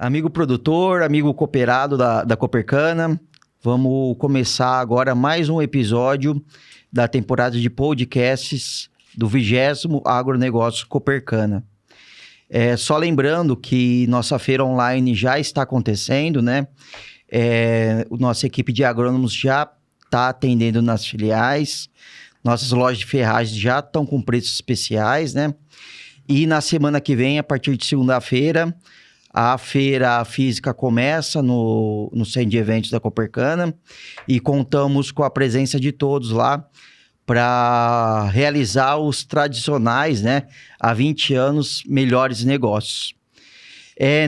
Amigo produtor, amigo cooperado da Copercana, vamos começar agora mais um episódio da temporada de podcasts do 20º Agronegócio Copercana. Só lembrando que nossa feira online já está acontecendo, né? Nossa equipe de agrônomos já está atendendo nas filiais, nossas lojas de ferragens já estão com preços especiais, né? E na semana que vem, a partir de segunda-feira, a feira física começa no centro de eventos da Copercana e contamos com a presença de todos lá para realizar os tradicionais, né, há 20 anos, melhores negócios.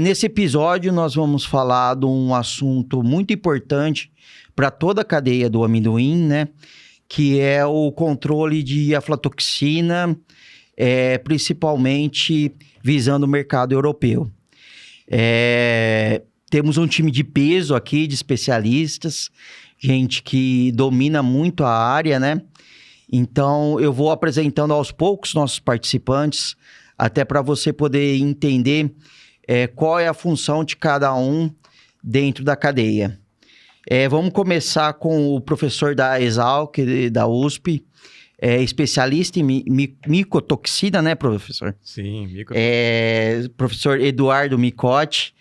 Nesse episódio, nós vamos falar de um assunto muito importante para toda a cadeia do amendoim, né, que é o controle de aflatoxina, principalmente visando o mercado europeu. Temos um time de peso aqui, de especialistas, gente que domina muito a área, né? Então, eu vou apresentando aos poucos nossos participantes, até para você poder entender qual é a função de cada um dentro da cadeia. Vamos começar com o professor da Exalc, da USP, especialista em micotoxina, né, professor? Sim, micotoxina. Professor Eduardo Micotti,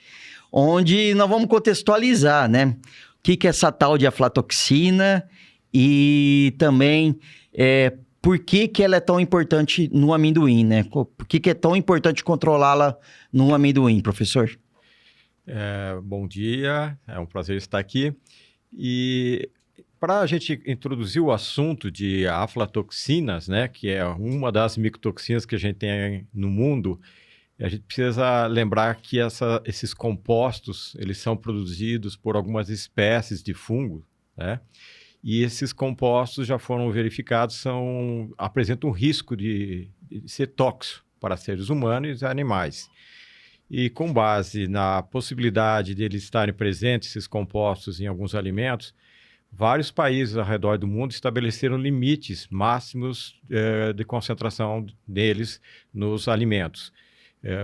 onde nós vamos contextualizar, né? O que é essa tal de aflatoxina e também por que ela é tão importante no amendoim, né? Por que é tão importante controlá-la no amendoim, professor? Bom dia, é um prazer estar aqui. E para a gente introduzir o assunto de aflatoxinas, né, que é uma das micotoxinas que a gente tem no mundo, a gente precisa lembrar que esses compostos, eles são produzidos por algumas espécies de fungo, né? E esses compostos já foram verificados, apresentam um risco de ser tóxico para seres humanos e animais. E com base na possibilidade de eles estarem presentes, esses compostos, em alguns alimentos, vários países ao redor do mundo estabeleceram limites máximos de concentração deles nos alimentos.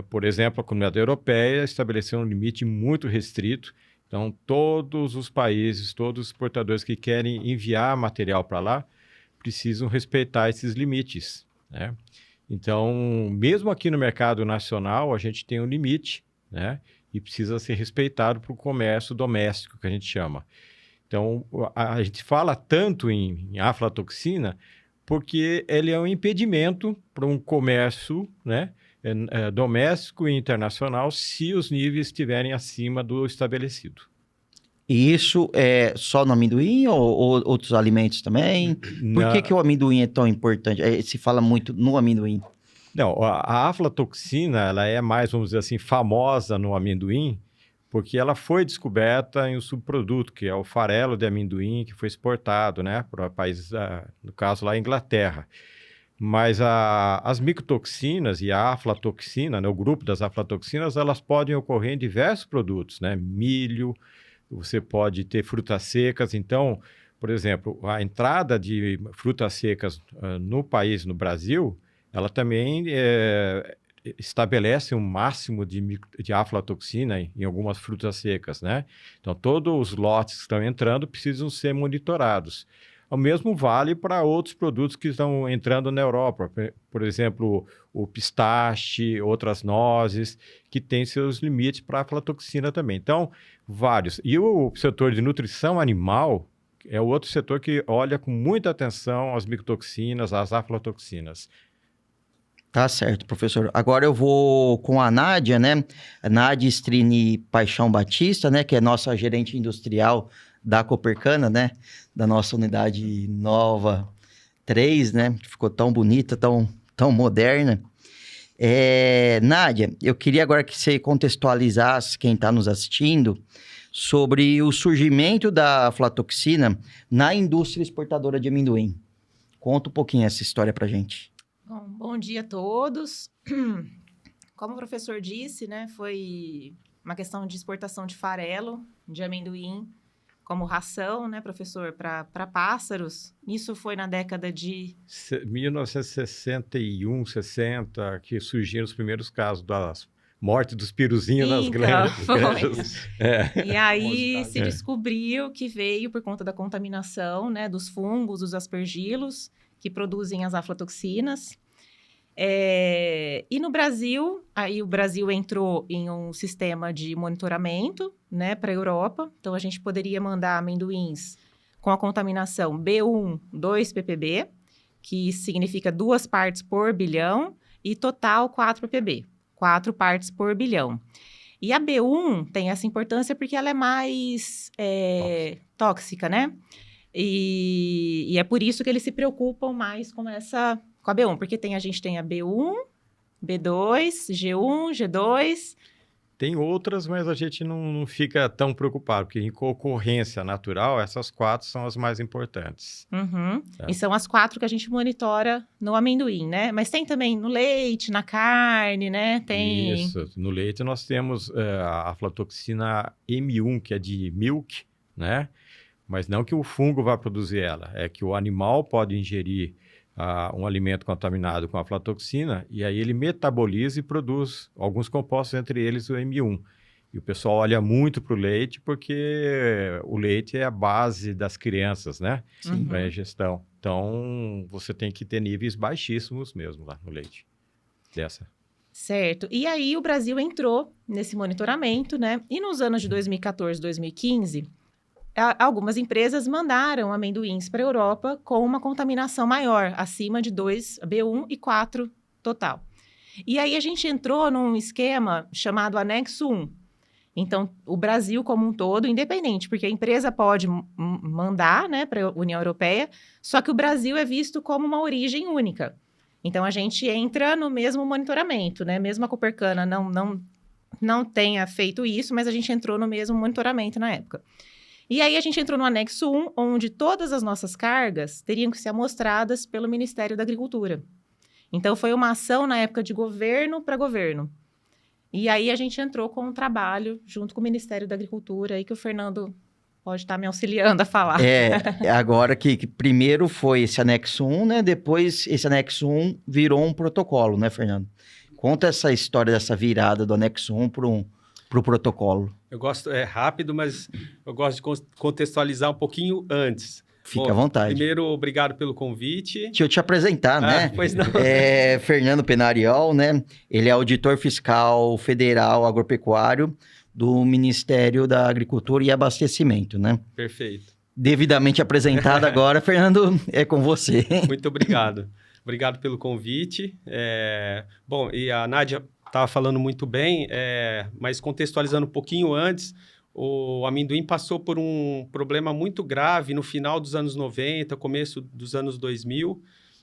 Por exemplo, a Comunidade Europeia estabeleceu um limite muito restrito. Então, todos os países, todos os exportadores que querem enviar material para lá, precisam respeitar esses limites, né? Então, mesmo aqui no mercado nacional, a gente tem um limite, né? E precisa ser respeitado para o comércio doméstico, que a gente chama. Então, a gente fala tanto em aflatoxina porque ele é um impedimento para um comércio, né, doméstico e internacional se os níveis estiverem acima do estabelecido. E isso é só no amendoim ou outros alimentos também? Por que o amendoim é tão importante? Se fala muito no amendoim. Não, a aflatoxina ela é mais, vamos dizer assim, famosa no amendoim porque ela foi descoberta em um subproduto, que é o farelo de amendoim, que foi exportado, né, para países, no caso lá, a Inglaterra. Mas as micotoxinas e a aflatoxina, né, o grupo das aflatoxinas, elas podem ocorrer em diversos produtos, né, milho, você pode ter frutas secas. Então, por exemplo, a entrada de frutas secas no país, no Brasil, ela também estabelece um máximo de aflatoxina em algumas frutas secas, né? Então, todos os lotes que estão entrando precisam ser monitorados. O mesmo vale para outros produtos que estão entrando na Europa, por exemplo, o pistache, outras nozes, que têm seus limites para aflatoxina também. Então, vários. E o setor de nutrição animal é o outro setor que olha com muita atenção as micotoxinas, as aflatoxinas. Tá certo, professor. Agora eu vou com a Nádia, né? A Nádia Strini Paixão Batista, né? Que é nossa gerente industrial da Copercana, né? Da nossa unidade nova 3, né? Que ficou tão bonita, tão moderna. Nádia, eu queria agora que você contextualizasse quem está nos assistindo sobre o surgimento da aflatoxina na indústria exportadora de amendoim. Conta um pouquinho essa história pra gente. Bom dia a todos. Como o professor disse, né, foi uma questão de exportação de farelo, de amendoim, como ração, né, professor, para pássaros. Isso foi na década de 1961, 60, que surgiram os primeiros casos morte dos piruzinhos nas granjas. E aí se É. descobriu que veio por conta da contaminação, né, dos fungos, dos aspergilos, que produzem as aflatoxinas. E no Brasil, aí o Brasil entrou em um sistema de monitoramento, né, para a Europa. Então, a gente poderia mandar amendoins com a contaminação B1, 2 ppb, que significa 2 partes por bilhão, e total 4 ppb, 4 partes por bilhão. E a B1 tem essa importância porque ela é mais tóxica, né? E é por isso que eles se preocupam mais com a B1, porque a gente tem a B1, B2, G1, G2. Tem outras, mas a gente não fica tão preocupado, porque em concorrência natural, essas 4 são as mais importantes. Uhum. E são as 4 que a gente monitora no amendoim, né? Mas tem também no leite, na carne, né? Tem... Isso. No leite nós temos a aflatoxina M1, que é de milk, né? Mas não que o fungo vá produzir ela, é que o animal pode ingerir um alimento contaminado com aflatoxina e aí ele metaboliza e produz alguns compostos, entre eles o M1. E o pessoal olha muito para o leite porque o leite é a base das crianças, né? Sim. Para a ingestão. Então, você tem que ter níveis baixíssimos mesmo lá no leite dessa. Certo. E aí o Brasil entrou nesse monitoramento, né? E nos anos de 2014, 2015... algumas empresas mandaram amendoins para a Europa com uma contaminação maior, acima de 2, B1 e 4 total. E aí a gente entrou num esquema chamado Anexo 1. Então, o Brasil como um todo, independente, porque a empresa pode mandar, né, para a União Europeia, só que o Brasil é visto como uma origem única. Então, a gente entra no mesmo monitoramento, né? Mesmo a Copercana não tenha feito isso, mas a gente entrou no mesmo monitoramento na época. E aí, a gente entrou no anexo 1, onde todas as nossas cargas teriam que ser amostradas pelo Ministério da Agricultura. Então, foi uma ação na época de governo para governo. E aí, a gente entrou com um trabalho junto com o Ministério da Agricultura, aí que o Fernando pode estar me auxiliando a falar. Agora que primeiro foi esse anexo 1, né? Depois, esse anexo 1 virou um protocolo, né, Fernando? Conta essa história dessa virada do anexo 1 para o protocolo. Eu gosto, é rápido, mas eu gosto de contextualizar um pouquinho antes. Fica à vontade. Primeiro, obrigado pelo convite. Deixa eu te apresentar, né? Pois não. Fernando Penariol, né? Ele é auditor fiscal federal agropecuário do Ministério da Agricultura e Abastecimento, né? Perfeito. Devidamente apresentado agora, Fernando, é com você. Muito obrigado. Obrigado pelo convite. Bom, e a Nádia estava falando muito bem, mas contextualizando um pouquinho antes, o amendoim passou por um problema muito grave no final dos anos 90, começo dos anos 2000,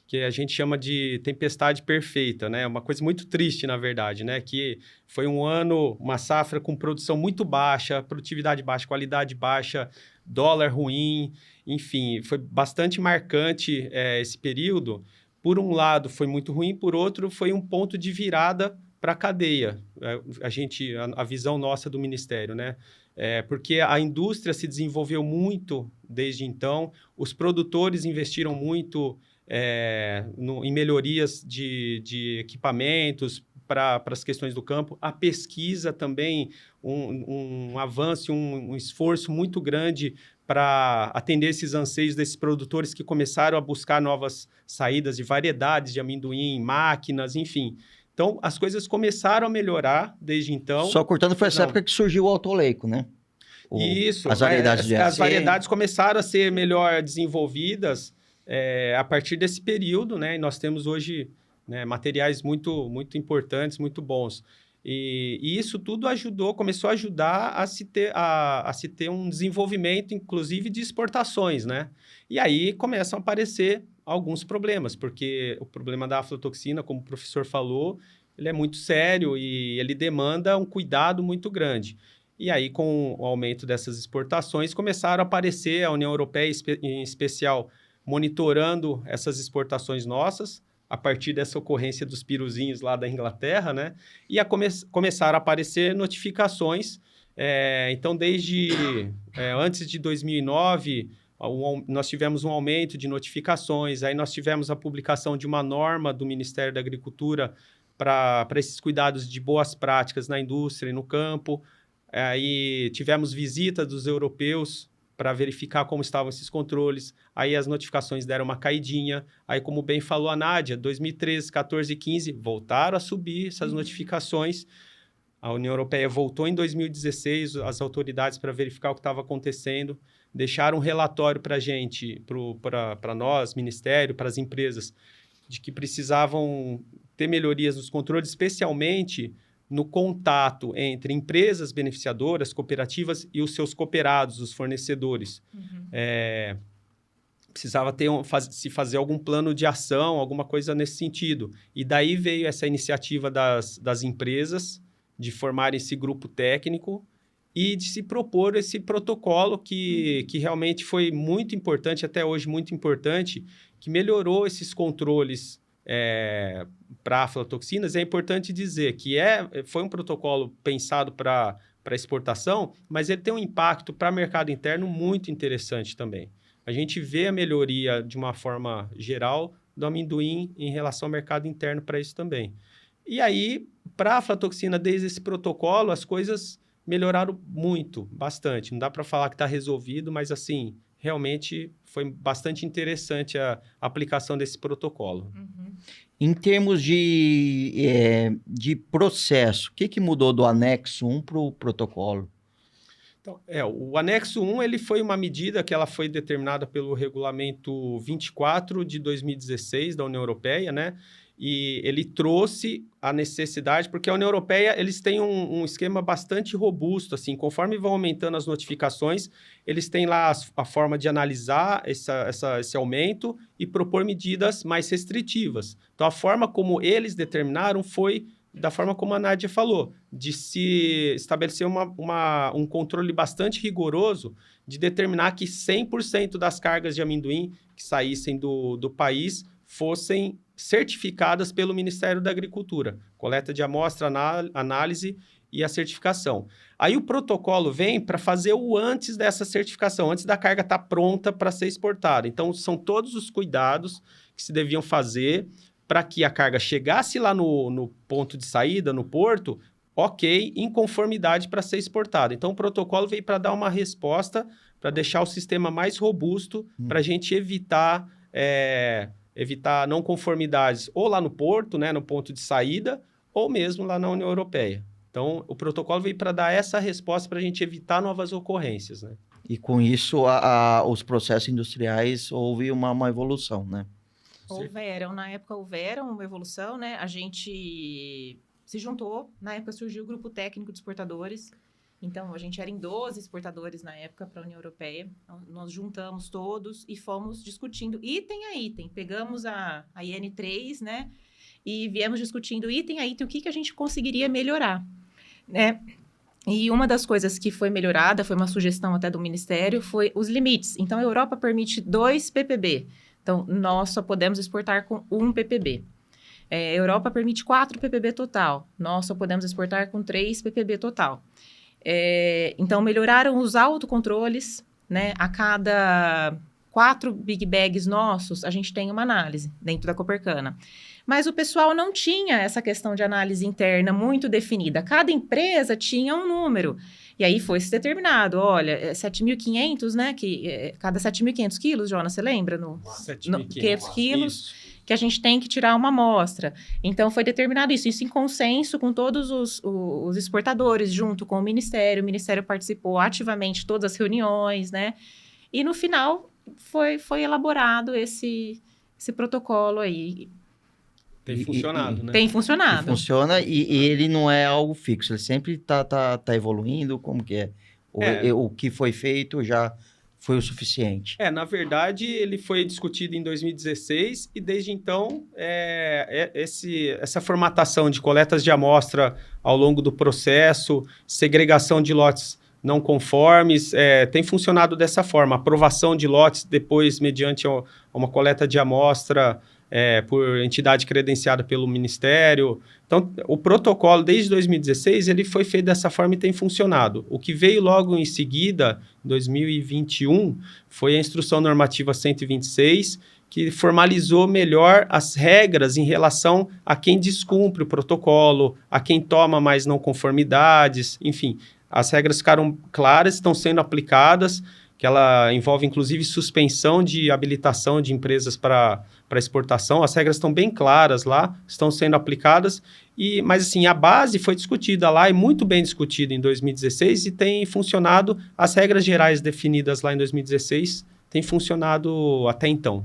que a gente chama de tempestade perfeita, né? Uma coisa muito triste, na verdade, né? Que foi um ano, uma safra com produção muito baixa, produtividade baixa, qualidade baixa, dólar ruim, enfim, foi bastante marcante esse período. Por um lado, foi muito ruim, por outro, foi um ponto de virada para a cadeia, a visão nossa do Ministério, né? Porque a indústria se desenvolveu muito desde então, os produtores investiram muito em melhorias de equipamentos para as questões do campo, a pesquisa também, um avanço, um esforço muito grande para atender esses anseios desses produtores que começaram a buscar novas saídas de variedades de amendoim, máquinas, enfim. Então, as coisas começaram a melhorar desde então. Só cortando, foi essa época que surgiu o autoleico, né? Isso. As variedades de As variedades começaram a ser melhor desenvolvidas a partir desse período, né? E nós temos hoje, né, materiais muito, muito importantes, muito bons. E isso tudo começou a ajudar a se ter um desenvolvimento, inclusive, de exportações, né? E aí começam a aparecer alguns problemas, porque o problema da aflatoxina, como o professor falou, ele é muito sério e ele demanda um cuidado muito grande. E aí, com o aumento dessas exportações, começaram a aparecer, a União Europeia, em especial, monitorando essas exportações nossas, a partir dessa ocorrência dos piruzinhos lá da Inglaterra, né? E começaram a aparecer notificações. Então, desde antes de 2009... nós tivemos um aumento de notificações, aí nós tivemos a publicação de uma norma do Ministério da Agricultura para esses cuidados de boas práticas na indústria e no campo. Aí tivemos visita dos europeus para verificar como estavam esses controles. Aí as notificações deram uma caidinha. Aí, como bem falou a Nádia, 2013, 14 e 15 voltaram a subir essas notificações. A União Europeia voltou em 2016, as autoridades, para verificar o que estava acontecendo. Deixaram um relatório para a gente, para nós, Ministério, para as empresas, de que precisavam ter melhorias nos controles, especialmente no contato entre empresas beneficiadoras, cooperativas e os seus cooperados, os fornecedores. Precisava se fazer algum plano de ação, alguma coisa nesse sentido. E daí veio essa iniciativa das empresas de formar esse grupo técnico e de se propor esse protocolo que realmente foi muito importante, até hoje muito importante, que melhorou esses controles para aflatoxinas. É importante dizer que foi um protocolo pensado para exportação, mas ele tem um impacto para o mercado interno muito interessante também. A gente vê a melhoria de uma forma geral do amendoim em relação ao mercado interno para isso também. E aí, para a aflatoxina, desde esse protocolo, as coisas melhoraram muito, bastante. Não dá para falar que está resolvido, mas assim, realmente foi bastante interessante a aplicação desse protocolo. Em termos de processo, o que mudou do anexo 1 para o protocolo? Então, o anexo 1 ele foi uma medida que ela foi determinada pelo regulamento 24 de 2016 da União Europeia, né? E ele trouxe a necessidade, porque a União Europeia, eles têm um esquema bastante robusto, assim, conforme vão aumentando as notificações, eles têm lá a forma de analisar esse aumento e propor medidas mais restritivas. Então, a forma como eles determinaram foi da forma como a Nádia falou, de se estabelecer um controle bastante rigoroso de determinar que 100% das cargas de amendoim que saíssem do país fossem certificadas pelo Ministério da Agricultura. Coleta de amostra, análise e a certificação. Aí o protocolo vem para fazer o antes dessa certificação, antes da carga estar pronta para ser exportada. Então, são todos os cuidados que se deviam fazer para que a carga chegasse lá no ponto de saída, no porto, ok, em conformidade para ser exportada. Então, o protocolo veio para dar uma resposta, para deixar o sistema mais robusto, para a gente evitar não conformidades ou lá no porto, né, no ponto de saída, ou mesmo lá na União Europeia. Então, o protocolo veio para dar essa resposta para a gente evitar novas ocorrências, né? E com isso, os processos industriais houve uma evolução, né? Na época houveram uma evolução, né? A gente se juntou, na época surgiu o grupo técnico de exportadores. Então, a gente era em 12 exportadores na época para a União Europeia. Então, nós juntamos todos e fomos discutindo item a item. Pegamos a IN3, né? E viemos discutindo item a item o que a gente conseguiria melhorar, né? E uma das coisas que foi melhorada, foi uma sugestão até do Ministério, foi os limites. Então, a Europa permite 2 ppb. Então, nós só podemos exportar com 1 ppb. A Europa permite 4 ppb total. Nós só podemos exportar com 3 ppb total. Então, melhoraram os autocontroles, né? A cada 4 big bags nossos, a gente tem uma análise dentro da Copercana. Mas o pessoal não tinha essa questão de análise interna muito definida. Cada empresa tinha um número. E aí foi se determinado, olha, 7.500, né? Cada 7.500 quilos, Jonas, você lembra? 500 quilos, isso, que a gente tem que tirar uma amostra. Então, foi determinado isso em consenso com todos os exportadores, junto com o Ministério. O Ministério participou ativamente de todas as reuniões, né? E, no final, foi elaborado esse protocolo aí. Tem funcionado, né? Tem funcionado. Funciona e ele não é algo fixo, ele sempre tá evoluindo, como que é? O que foi feito já foi o suficiente? Na verdade, ele foi discutido em 2016 e desde então, essa formatação de coletas de amostra ao longo do processo, segregação de lotes não conformes, tem funcionado dessa forma. Aprovação de lotes depois, mediante uma coleta de amostra por entidade credenciada pelo Ministério. Então, o protocolo, desde 2016, ele foi feito dessa forma e tem funcionado. O que veio logo em seguida, em 2021, foi a Instrução Normativa 126, que formalizou melhor as regras em relação a quem descumpre o protocolo, a quem toma mais não conformidades, enfim. As regras ficaram claras, estão sendo aplicadas, que ela envolve, inclusive, suspensão de habilitação de empresas para exportação. As regras estão bem claras lá, estão sendo aplicadas, mas, assim, a base foi discutida lá e muito bem discutida em 2016 e tem funcionado, as regras gerais definidas lá em 2016 têm funcionado até então.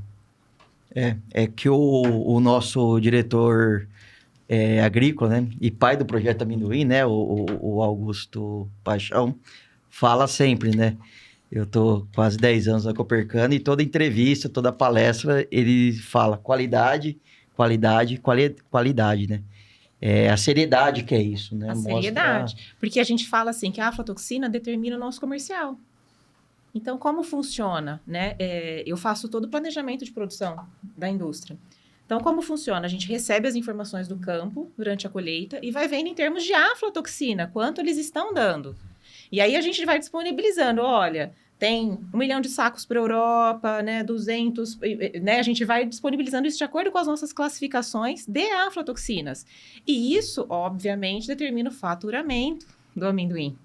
É que o nosso diretor agrícola, né, e pai do Projeto Amendoim, né, o Augusto Paixão, fala sempre, né? Eu estou quase 10 anos na Copercana e toda entrevista, toda palestra, ele fala qualidade, né? A seriedade que é isso, né? A seriedade. Porque a gente fala assim que a aflatoxina determina o nosso comercial. Então, como funciona, né? Eu faço todo o planejamento de produção da indústria. Então, como funciona? A gente recebe as informações do campo durante a colheita e vai vendo em termos de aflatoxina, quanto eles estão dando. E aí a gente vai disponibilizando, olha, tem 1 milhão de sacos para a Europa, né, 200, né, a gente vai disponibilizando isso de acordo com as nossas classificações de aflatoxinas. E isso, obviamente, determina o faturamento do amendoim,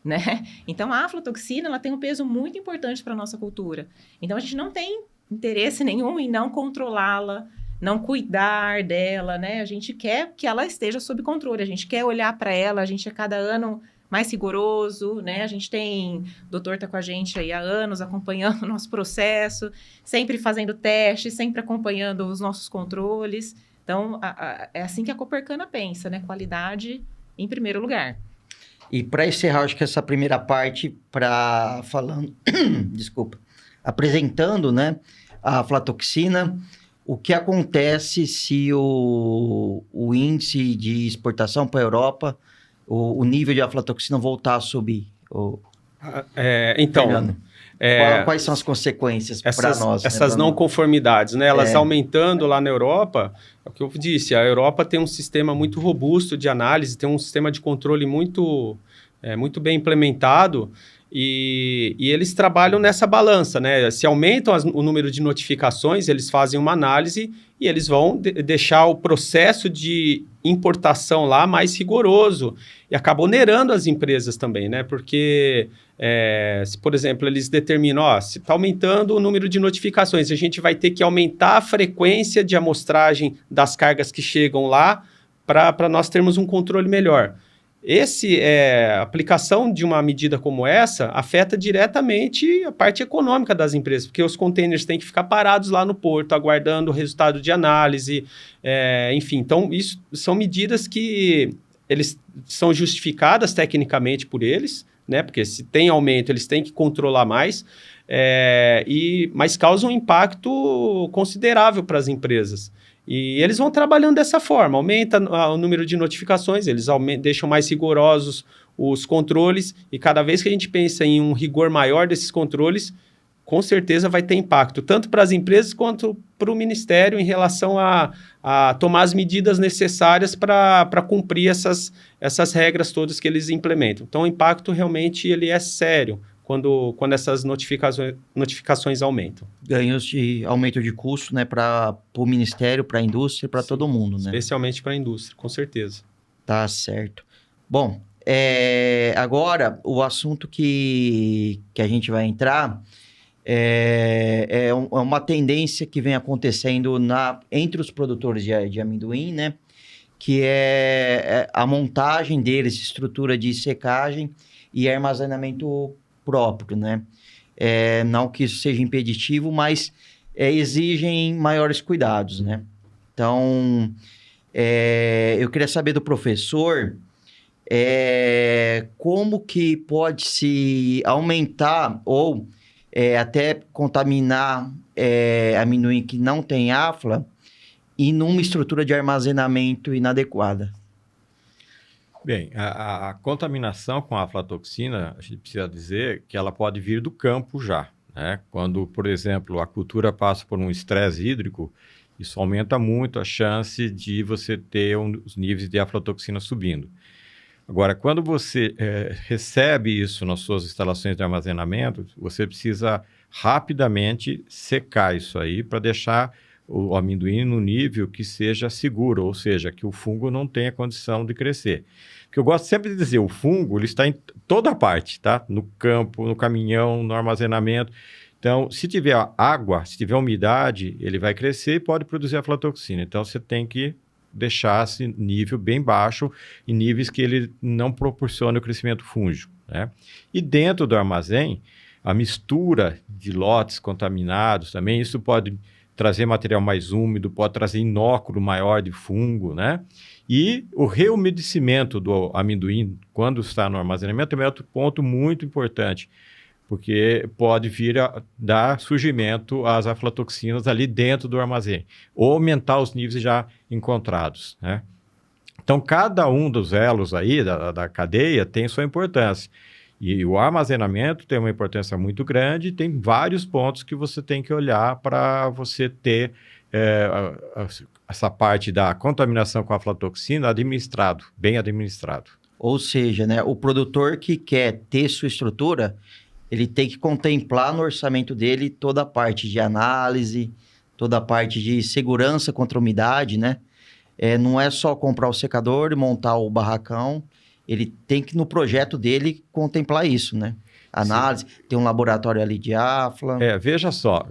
né? Então, a aflatoxina, ela tem um peso muito importante para a nossa cultura. Então, a gente não tem interesse nenhum em não controlá-la, não cuidar dela, né? A gente quer que ela esteja sob controle, a gente quer olhar para ela, a gente a cada ano mais rigoroso, né? A gente tem, o doutor está com a gente aí há anos, acompanhando o nosso processo, sempre fazendo testes, sempre acompanhando os nossos controles. Então, é assim que a Copercana pensa, né? Qualidade em primeiro lugar. E para encerrar, acho que essa primeira parte, desculpa, apresentando, né, a aflatoxina, o que acontece se o índice de exportação para a Europa, o nível de aflatoxina voltar a subir? Então, quais são as consequências para nós? Essas não conformidades, né? Elas aumentando lá na Europa, é o que eu disse, a Europa tem um sistema muito robusto de análise, tem um sistema de controle muito bem implementado, e eles trabalham nessa balança, né? Se aumentam o número de notificações, eles fazem uma análise e eles vão deixar o processo de importação lá mais rigoroso e acaba onerando as empresas também, né? Porque, se, por exemplo, eles determinam, se está aumentando o número de notificações, a gente vai ter que aumentar a frequência de amostragem das cargas que chegam lá para nós termos um controle melhor. A aplicação de uma medida como essa afeta diretamente a parte econômica das empresas, porque os containers têm que ficar parados lá no porto, aguardando o resultado de análise, enfim. Então, isso são medidas que eles são justificadas tecnicamente por eles, né? Porque se tem aumento, eles têm que controlar mais, mas causam um impacto considerável para as empresas. E eles vão trabalhando dessa forma, aumenta o número de notificações, eles deixam mais rigorosos os controles, e cada vez que a gente pensa em um rigor maior desses controles, com certeza vai ter impacto, tanto para as empresas quanto para o Ministério em relação a tomar as medidas necessárias para cumprir essas regras todas que eles implementam. Então, o impacto realmente ele é sério quando essas notificações aumentam. Ganhos de aumento de custo, né, para o Ministério, para a indústria, para todo mundo, né? Especialmente para a indústria, com certeza. Tá certo. Bom, agora o assunto que a gente vai entrar é uma tendência que vem acontecendo entre os produtores de amendoim, né? Que é a montagem deles, estrutura de secagem e armazenamento próprio, né? Não que isso seja impeditivo, mas exigem maiores cuidados, né? Então, eu queria saber do professor como que pode se aumentar ou até contaminar amendoim que não tem afla e numa estrutura de armazenamento inadequada. Bem, a contaminação com a aflatoxina, a gente precisa dizer que ela pode vir do campo já, né? Quando, por exemplo, a cultura passa por um estresse hídrico, isso aumenta muito a chance de você ter os níveis de aflatoxina subindo. Agora, quando você recebe isso nas suas instalações de armazenamento, você precisa rapidamente secar isso aí para deixar o amendoim no nível que seja seguro, ou seja, que o fungo não tenha condição de crescer. Que eu gosto sempre de dizer, o fungo ele está em toda parte, tá? No campo, no caminhão, no armazenamento. Então, se tiver água, se tiver umidade, ele vai crescer e pode produzir aflatoxina. Então, você tem que deixar esse nível bem baixo, em níveis que ele não proporcione o crescimento fúngico, né? E dentro do armazém, a mistura de lotes contaminados também, isso pode trazer material mais úmido, pode trazer inóculo maior de fungo, né? E o reumedecimento do amendoim, quando está no armazenamento, também é outro ponto muito importante, porque pode vir a dar surgimento às aflatoxinas ali dentro do armazém, ou aumentar os níveis já encontrados, né? Então, cada um dos elos aí da cadeia tem sua importância. E o armazenamento tem uma importância muito grande, tem vários pontos que você tem que olhar para você ter essa parte da contaminação com a aflatoxina bem administrado. Ou seja, né, o produtor que quer ter sua estrutura, ele tem que contemplar no orçamento dele toda a parte de análise, toda a parte de segurança contra a umidade, né? Não é só comprar o secador e montar o barracão, ele tem que, no projeto dele, contemplar isso, né? Análise, tem um laboratório ali de afla. Veja só,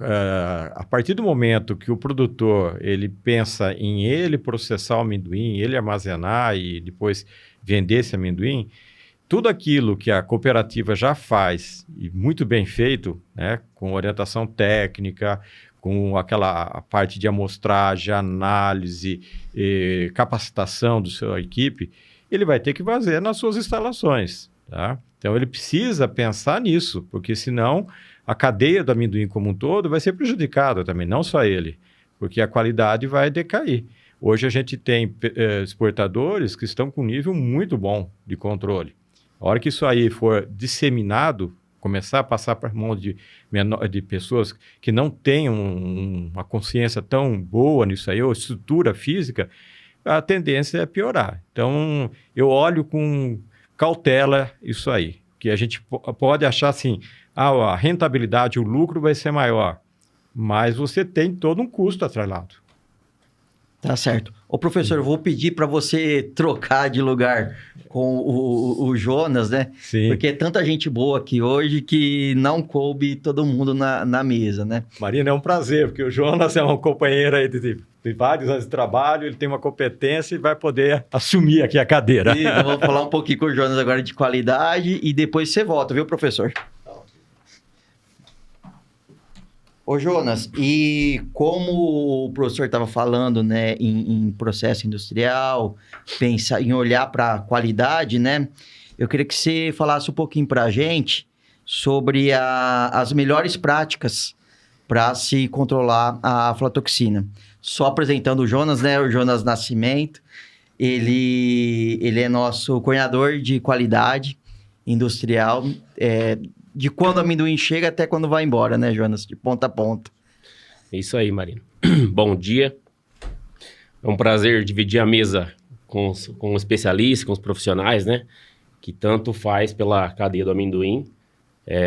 a partir do momento que o produtor ele pensa em ele processar o amendoim, ele armazenar e depois vender esse amendoim, tudo aquilo que a cooperativa já faz, e muito bem feito, né, com orientação técnica, com aquela parte de amostragem, análise, capacitação da sua equipe, ele vai ter que fazer nas suas instalações, tá? Então, ele precisa pensar nisso, porque senão a cadeia do amendoim como um todo vai ser prejudicada também, não só ele, porque a qualidade vai decair. Hoje a gente tem exportadores que estão com um nível muito bom de controle. A hora que isso aí for disseminado, começar a passar para mão de pessoas que não têm uma consciência tão boa nisso aí, ou estrutura física, a tendência é piorar. Então, eu olho com cautela isso aí, que a gente pode achar assim, a rentabilidade, o lucro vai ser maior, mas você tem todo um custo atrelado. Tá certo. Ô, professor, eu vou pedir para você trocar de lugar com o Jonas, né? Sim. Porque é tanta gente boa aqui hoje que não coube todo mundo na mesa, né? Marina, é um prazer, porque o Jonas é um companheiro aí de vários anos de trabalho, ele tem uma competência e vai poder assumir aqui a cadeira. E eu vou falar um pouquinho com o Jonas agora de qualidade e depois você volta, viu, professor? Ô, Jonas, e como o professor estava falando, né, em processo industrial, pensar em olhar para a qualidade, né, eu queria que você falasse um pouquinho para a gente sobre as melhores práticas para se controlar a aflatoxina. Só apresentando o Jonas, né, o Jonas Nascimento, ele é nosso coordenador de qualidade industrial, de quando o amendoim chega até quando vai embora, né, Jonas? De ponta a ponta. É isso aí, Marino. Bom dia. É um prazer dividir a mesa com os especialistas, com os profissionais, né? Que tanto faz pela cadeia do amendoim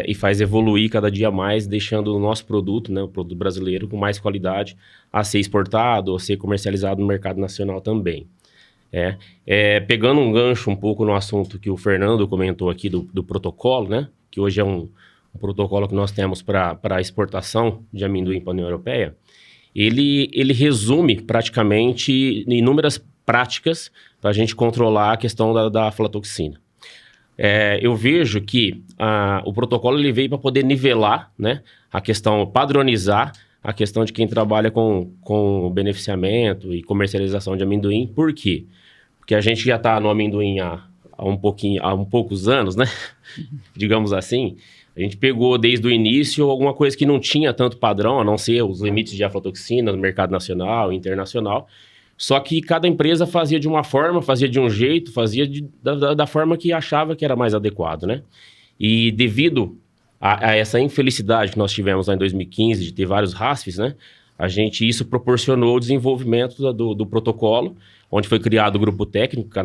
e faz evoluir cada dia mais, deixando o nosso produto, né, o produto brasileiro, com mais qualidade a ser exportado ou ser comercializado no mercado nacional também. Pegando um gancho um pouco no assunto que o Fernando comentou aqui do protocolo, né? Que hoje é um protocolo que nós temos para a exportação de amendoim para a União Europeia, ele resume praticamente inúmeras práticas para a gente controlar a questão da aflatoxina. Eu vejo que o protocolo ele veio para poder nivelar, né, a questão, padronizar a questão de quem trabalha com beneficiamento e comercialização de amendoim. Por quê? Porque a gente já está no amendoim há poucos anos, né? Digamos assim, a gente pegou desde o início alguma coisa que não tinha tanto padrão, a não ser os limites de aflatoxina no mercado nacional e internacional, só que cada empresa fazia de uma forma, fazia de um jeito, fazia da forma que achava que era mais adequado, né? E devido a essa infelicidade que nós tivemos lá em 2015, de ter vários RASFs, né? Isso proporcionou o desenvolvimento do protocolo, onde foi criado o grupo técnico, que a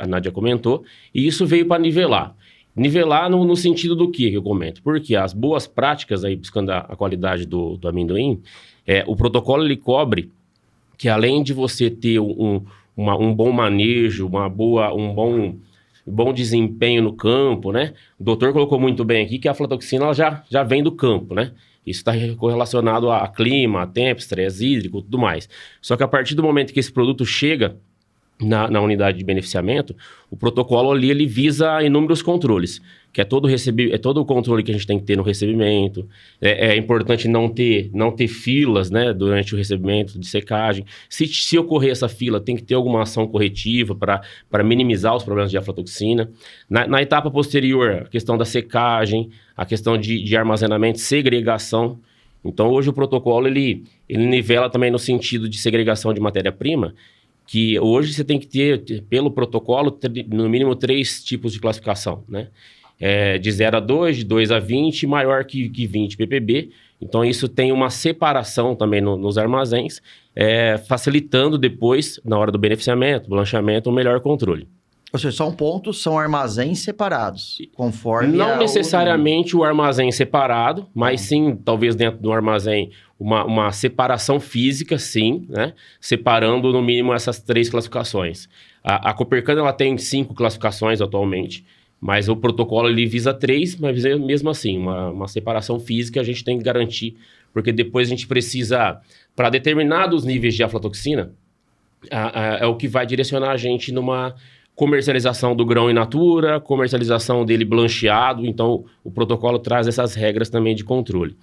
Nádia comentou, e isso veio para nivelar. Nivelar no sentido do que eu comento? Porque as boas práticas, aí buscando a qualidade do amendoim, o protocolo ele cobre que além de você ter um bom manejo, um bom desempenho no campo, né? O doutor colocou muito bem aqui que a aflatoxina ela já vem do campo, né? Isso está correlacionado a clima, a tempo, estresse hídrico e tudo mais. Só que a partir do momento que esse produto chega na unidade de beneficiamento, o protocolo ali ele visa inúmeros controles, que é todo o controle que a gente tem que ter no recebimento. É importante não ter filas, né, durante o recebimento de secagem. Se ocorrer essa fila, tem que ter alguma ação corretiva para minimizar os problemas de aflatoxina. Na etapa posterior, a questão da secagem, a questão de armazenamento, segregação. Então, hoje o protocolo ele nivela também no sentido de segregação de matéria-prima, que hoje você tem que ter, pelo protocolo, no mínimo 3 tipos de classificação, né? De 0 a 2, de 2 a 20, maior que 20 ppb. Então, isso tem uma separação também nos armazéns, facilitando depois, na hora do beneficiamento, blanchamento, um melhor controle. Ou seja, só um ponto, são armazéns separados, conforme... Não necessariamente o armazém separado, mas sim, talvez dentro do armazém, uma separação física, sim, né? Separando no mínimo essas 3 classificações. A Copercana ela tem 5 classificações atualmente, mas o protocolo ele visa 3, mas mesmo assim, uma separação física a gente tem que garantir, porque depois a gente precisa, para determinados níveis de aflatoxina, é o que vai direcionar a gente numa comercialização do grão in natura, comercialização dele blancheado, então o protocolo traz essas regras também de controle.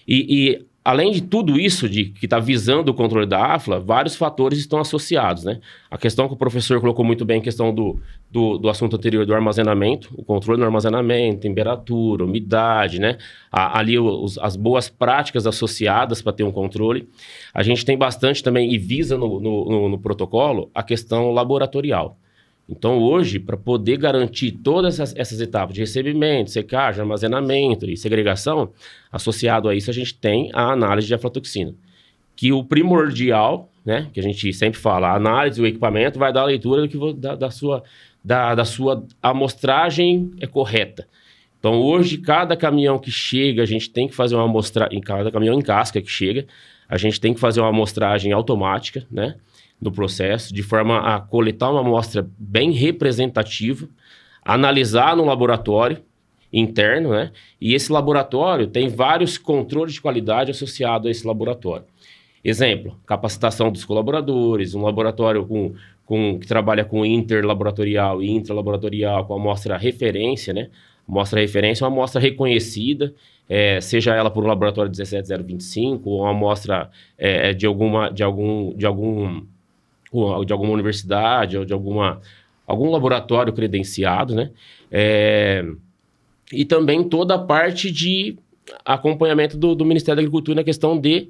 E além de tudo isso, que está visando o controle da afla, vários fatores estão associados, né? A questão que o professor colocou muito bem, a questão do assunto anterior do armazenamento, o controle do armazenamento, temperatura, umidade, né? Ali as boas práticas associadas para ter um controle. A gente tem bastante também, e visa no protocolo, a questão laboratorial. Então, hoje, para poder garantir todas essas etapas de recebimento, secagem, armazenamento e segregação, associado a isso, a gente tem a análise de aflatoxina. Que o primordial, né, que a gente sempre fala, a análise, o equipamento vai dar a leitura da sua amostragem correta. Então, hoje, cada caminhão que chega, a gente tem que fazer uma amostragem, cada caminhão em casca que chega, a gente tem que fazer uma amostragem automática, né? No processo, de forma a coletar uma amostra bem representativa, analisar no laboratório interno, né? E esse laboratório tem vários controles de qualidade associados a esse laboratório. Exemplo, capacitação dos colaboradores, um laboratório que trabalha com interlaboratorial e intralaboratorial, com amostra referência, né? Amostra referência é uma amostra reconhecida, seja ela por um laboratório 17025 ou uma amostra de alguma universidade ou de algum laboratório credenciado, né? E também toda a parte de acompanhamento do Ministério da Agricultura na questão de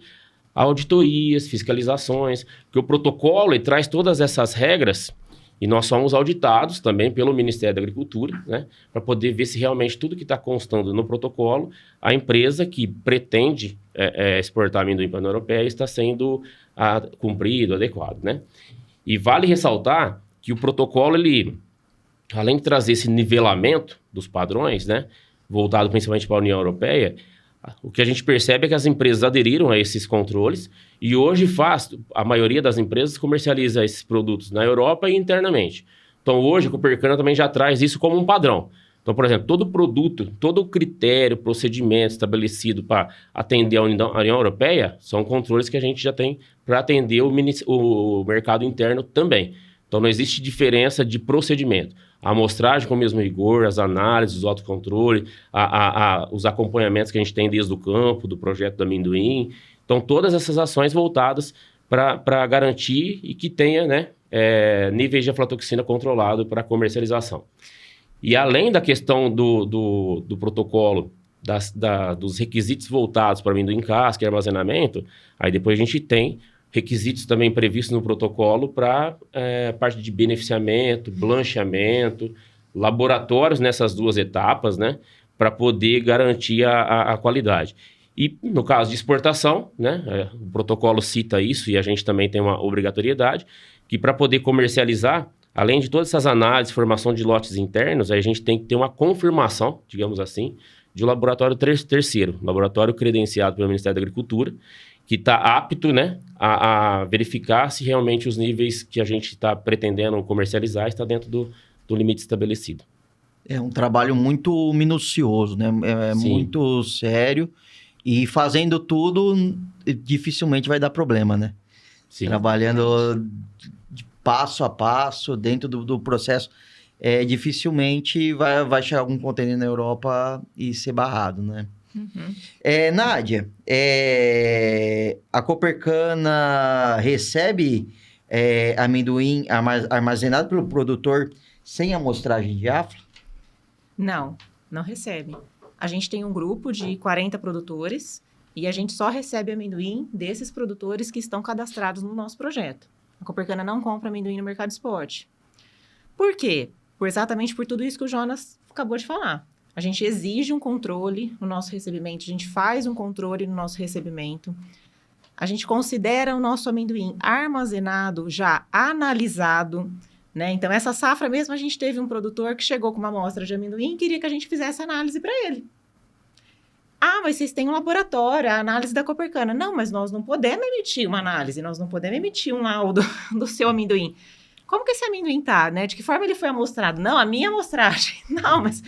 auditorias, fiscalizações, porque o protocolo ele traz todas essas regras e nós somos auditados também pelo Ministério da Agricultura, né? Para poder ver se realmente tudo que está constando no protocolo, a empresa que pretende exportar amendoim para a União Europeia está sendo cumprido, adequado, né? E vale ressaltar que o protocolo, ele, além de trazer esse nivelamento dos padrões, né, voltado principalmente para a União Europeia, o que a gente percebe é que as empresas aderiram a esses controles e hoje a maioria das empresas comercializa esses produtos na Europa e internamente. Então hoje a Copercana também já traz isso como um padrão. Então, por exemplo, todo produto, todo critério, procedimento estabelecido para atender a União Europeia são controles que a gente já tem para atender o mercado interno também. Então, não existe diferença de procedimento. A amostragem com o mesmo rigor, as análises, o autocontrole, os acompanhamentos que a gente tem desde o campo, do projeto do amendoim. Então, todas essas ações voltadas para garantir e que tenha, né, níveis de aflatoxina controlado para comercialização. E além da questão do protocolo, dos requisitos voltados para amendoim em casca e armazenamento, aí depois a gente tem requisitos também previstos no protocolo para parte de beneficiamento, blanchamento, laboratórios nessas 2 etapas, né, para poder garantir a qualidade. E no caso de exportação, né, o protocolo cita isso e a gente também tem uma obrigatoriedade, que para poder comercializar, além de todas essas análises, formação de lotes internos, a gente tem que ter uma confirmação, digamos assim, de um laboratório terceiro, laboratório credenciado pelo Ministério da Agricultura, que está apto, né, a verificar se realmente os níveis que a gente está pretendendo comercializar está dentro do limite estabelecido. É um trabalho muito minucioso, né? É Sim. muito sério. E fazendo tudo, dificilmente vai dar problema, né? Sim. Trabalhando de passo a passo, dentro do processo, dificilmente vai chegar algum contêiner na Europa e ser barrado, né? Uhum. Nádia, a Copercana recebe amendoim armazenado pelo produtor sem amostragem de afla? Não recebe. A gente tem um grupo de 40 produtores e a gente só recebe amendoim desses produtores que estão cadastrados no nosso projeto. A Copercana não compra amendoim no mercado spot. Por quê? Exatamente por tudo isso que o Jonas acabou de falar. A gente exige um controle no nosso recebimento, a gente faz um controle no nosso recebimento. A gente considera o nosso amendoim armazenado, já analisado, né? Então, essa safra mesmo, a gente teve um produtor que chegou com uma amostra de amendoim e queria que a gente fizesse análise para ele. Ah, mas vocês têm um laboratório, a análise da Copercana. Não, mas nós não podemos emitir uma análise, nós não podemos emitir um laudo do seu amendoim. Como que esse amendoim tá, né? De que forma ele foi amostrado? Não, a minha amostragem. Não, mas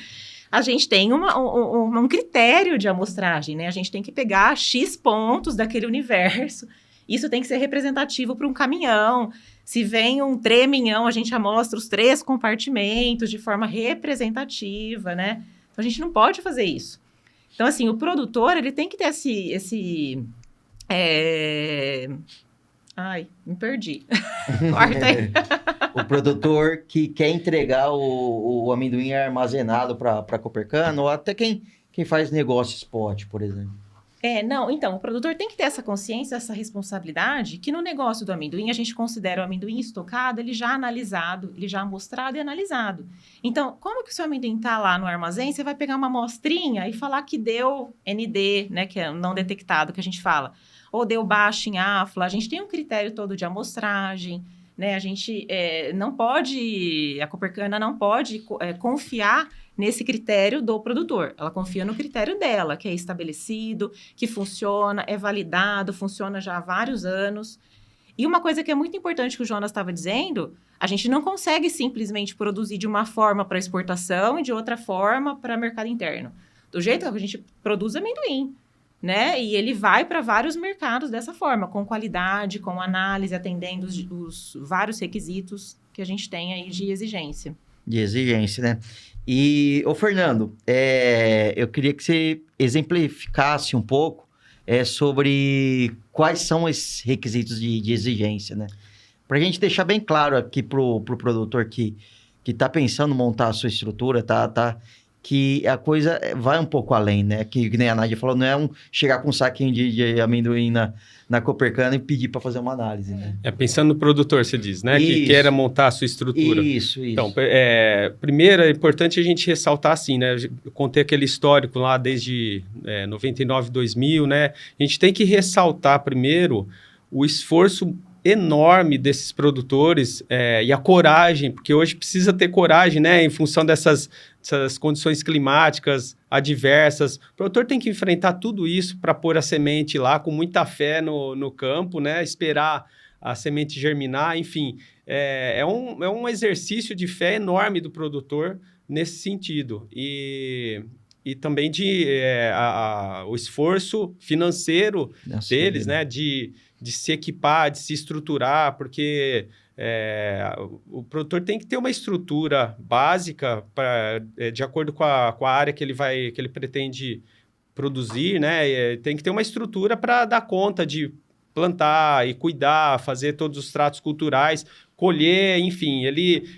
a gente tem um critério de amostragem, né? A gente tem que pegar X pontos daquele universo. Isso tem que ser representativo para um caminhão. Se vem um treminhão, a gente amostra os 3 compartimentos de forma representativa, né? Então, a gente não pode fazer isso. Então, assim, o produtor, ele tem que ter Ai, me perdi. Corta aí. O produtor que quer entregar o amendoim armazenado para a Copercana, ou até quem faz negócio spot, por exemplo. Então, o produtor tem que ter essa consciência, essa responsabilidade, que no negócio do amendoim, a gente considera o amendoim estocado, ele já analisado, ele já amostrado e analisado. Então, como que o seu amendoim está lá no armazém, você vai pegar uma amostrinha e falar que deu ND, né, que é não detectado, que a gente fala, ou deu baixo em afla, a gente tem um critério todo de amostragem, né, a gente não pode, a Copercana não pode confiar nesse critério do produtor. Ela confia no critério dela, que é estabelecido, que funciona, é validado, funciona já há vários anos. E uma coisa que é muito importante que o Jonas estava dizendo, a gente não consegue simplesmente produzir de uma forma para exportação e de outra forma para mercado interno. Do jeito que a gente produz amendoim, né? E ele vai para vários mercados dessa forma, com qualidade, com análise, atendendo os vários requisitos que a gente tem aí de exigência. De exigência, né? E, Fernando, eu queria que você exemplificasse um pouco sobre quais são esses requisitos de exigência, né? Para a gente deixar bem claro aqui pro produtor que está pensando em montar a sua estrutura, que a coisa vai um pouco além, né? Que nem a Nádia falou, não é chegar com um saquinho de amendoim na Copercana e pedir para fazer uma análise, né? Pensando no produtor, você diz, né? Isso. Que queira montar a sua estrutura. Isso. Então, primeiro é importante a gente ressaltar assim, né? Eu contei aquele histórico lá desde 99, 2000, né? A gente tem que ressaltar primeiro o esforço enorme desses produtores e a coragem, porque hoje precisa ter coragem, né? Em função dessas condições climáticas adversas. O produtor tem que enfrentar tudo isso para pôr a semente lá com muita fé no campo, né? Esperar a semente germinar, enfim. É um exercício de fé enorme do produtor nesse sentido. E também o esforço financeiro deles, né? De se equipar, de se estruturar, porque o produtor tem que ter uma estrutura básica de acordo com a área que ele pretende produzir, né? Tem que ter uma estrutura para dar conta de plantar e cuidar, fazer todos os tratos culturais, colher, enfim,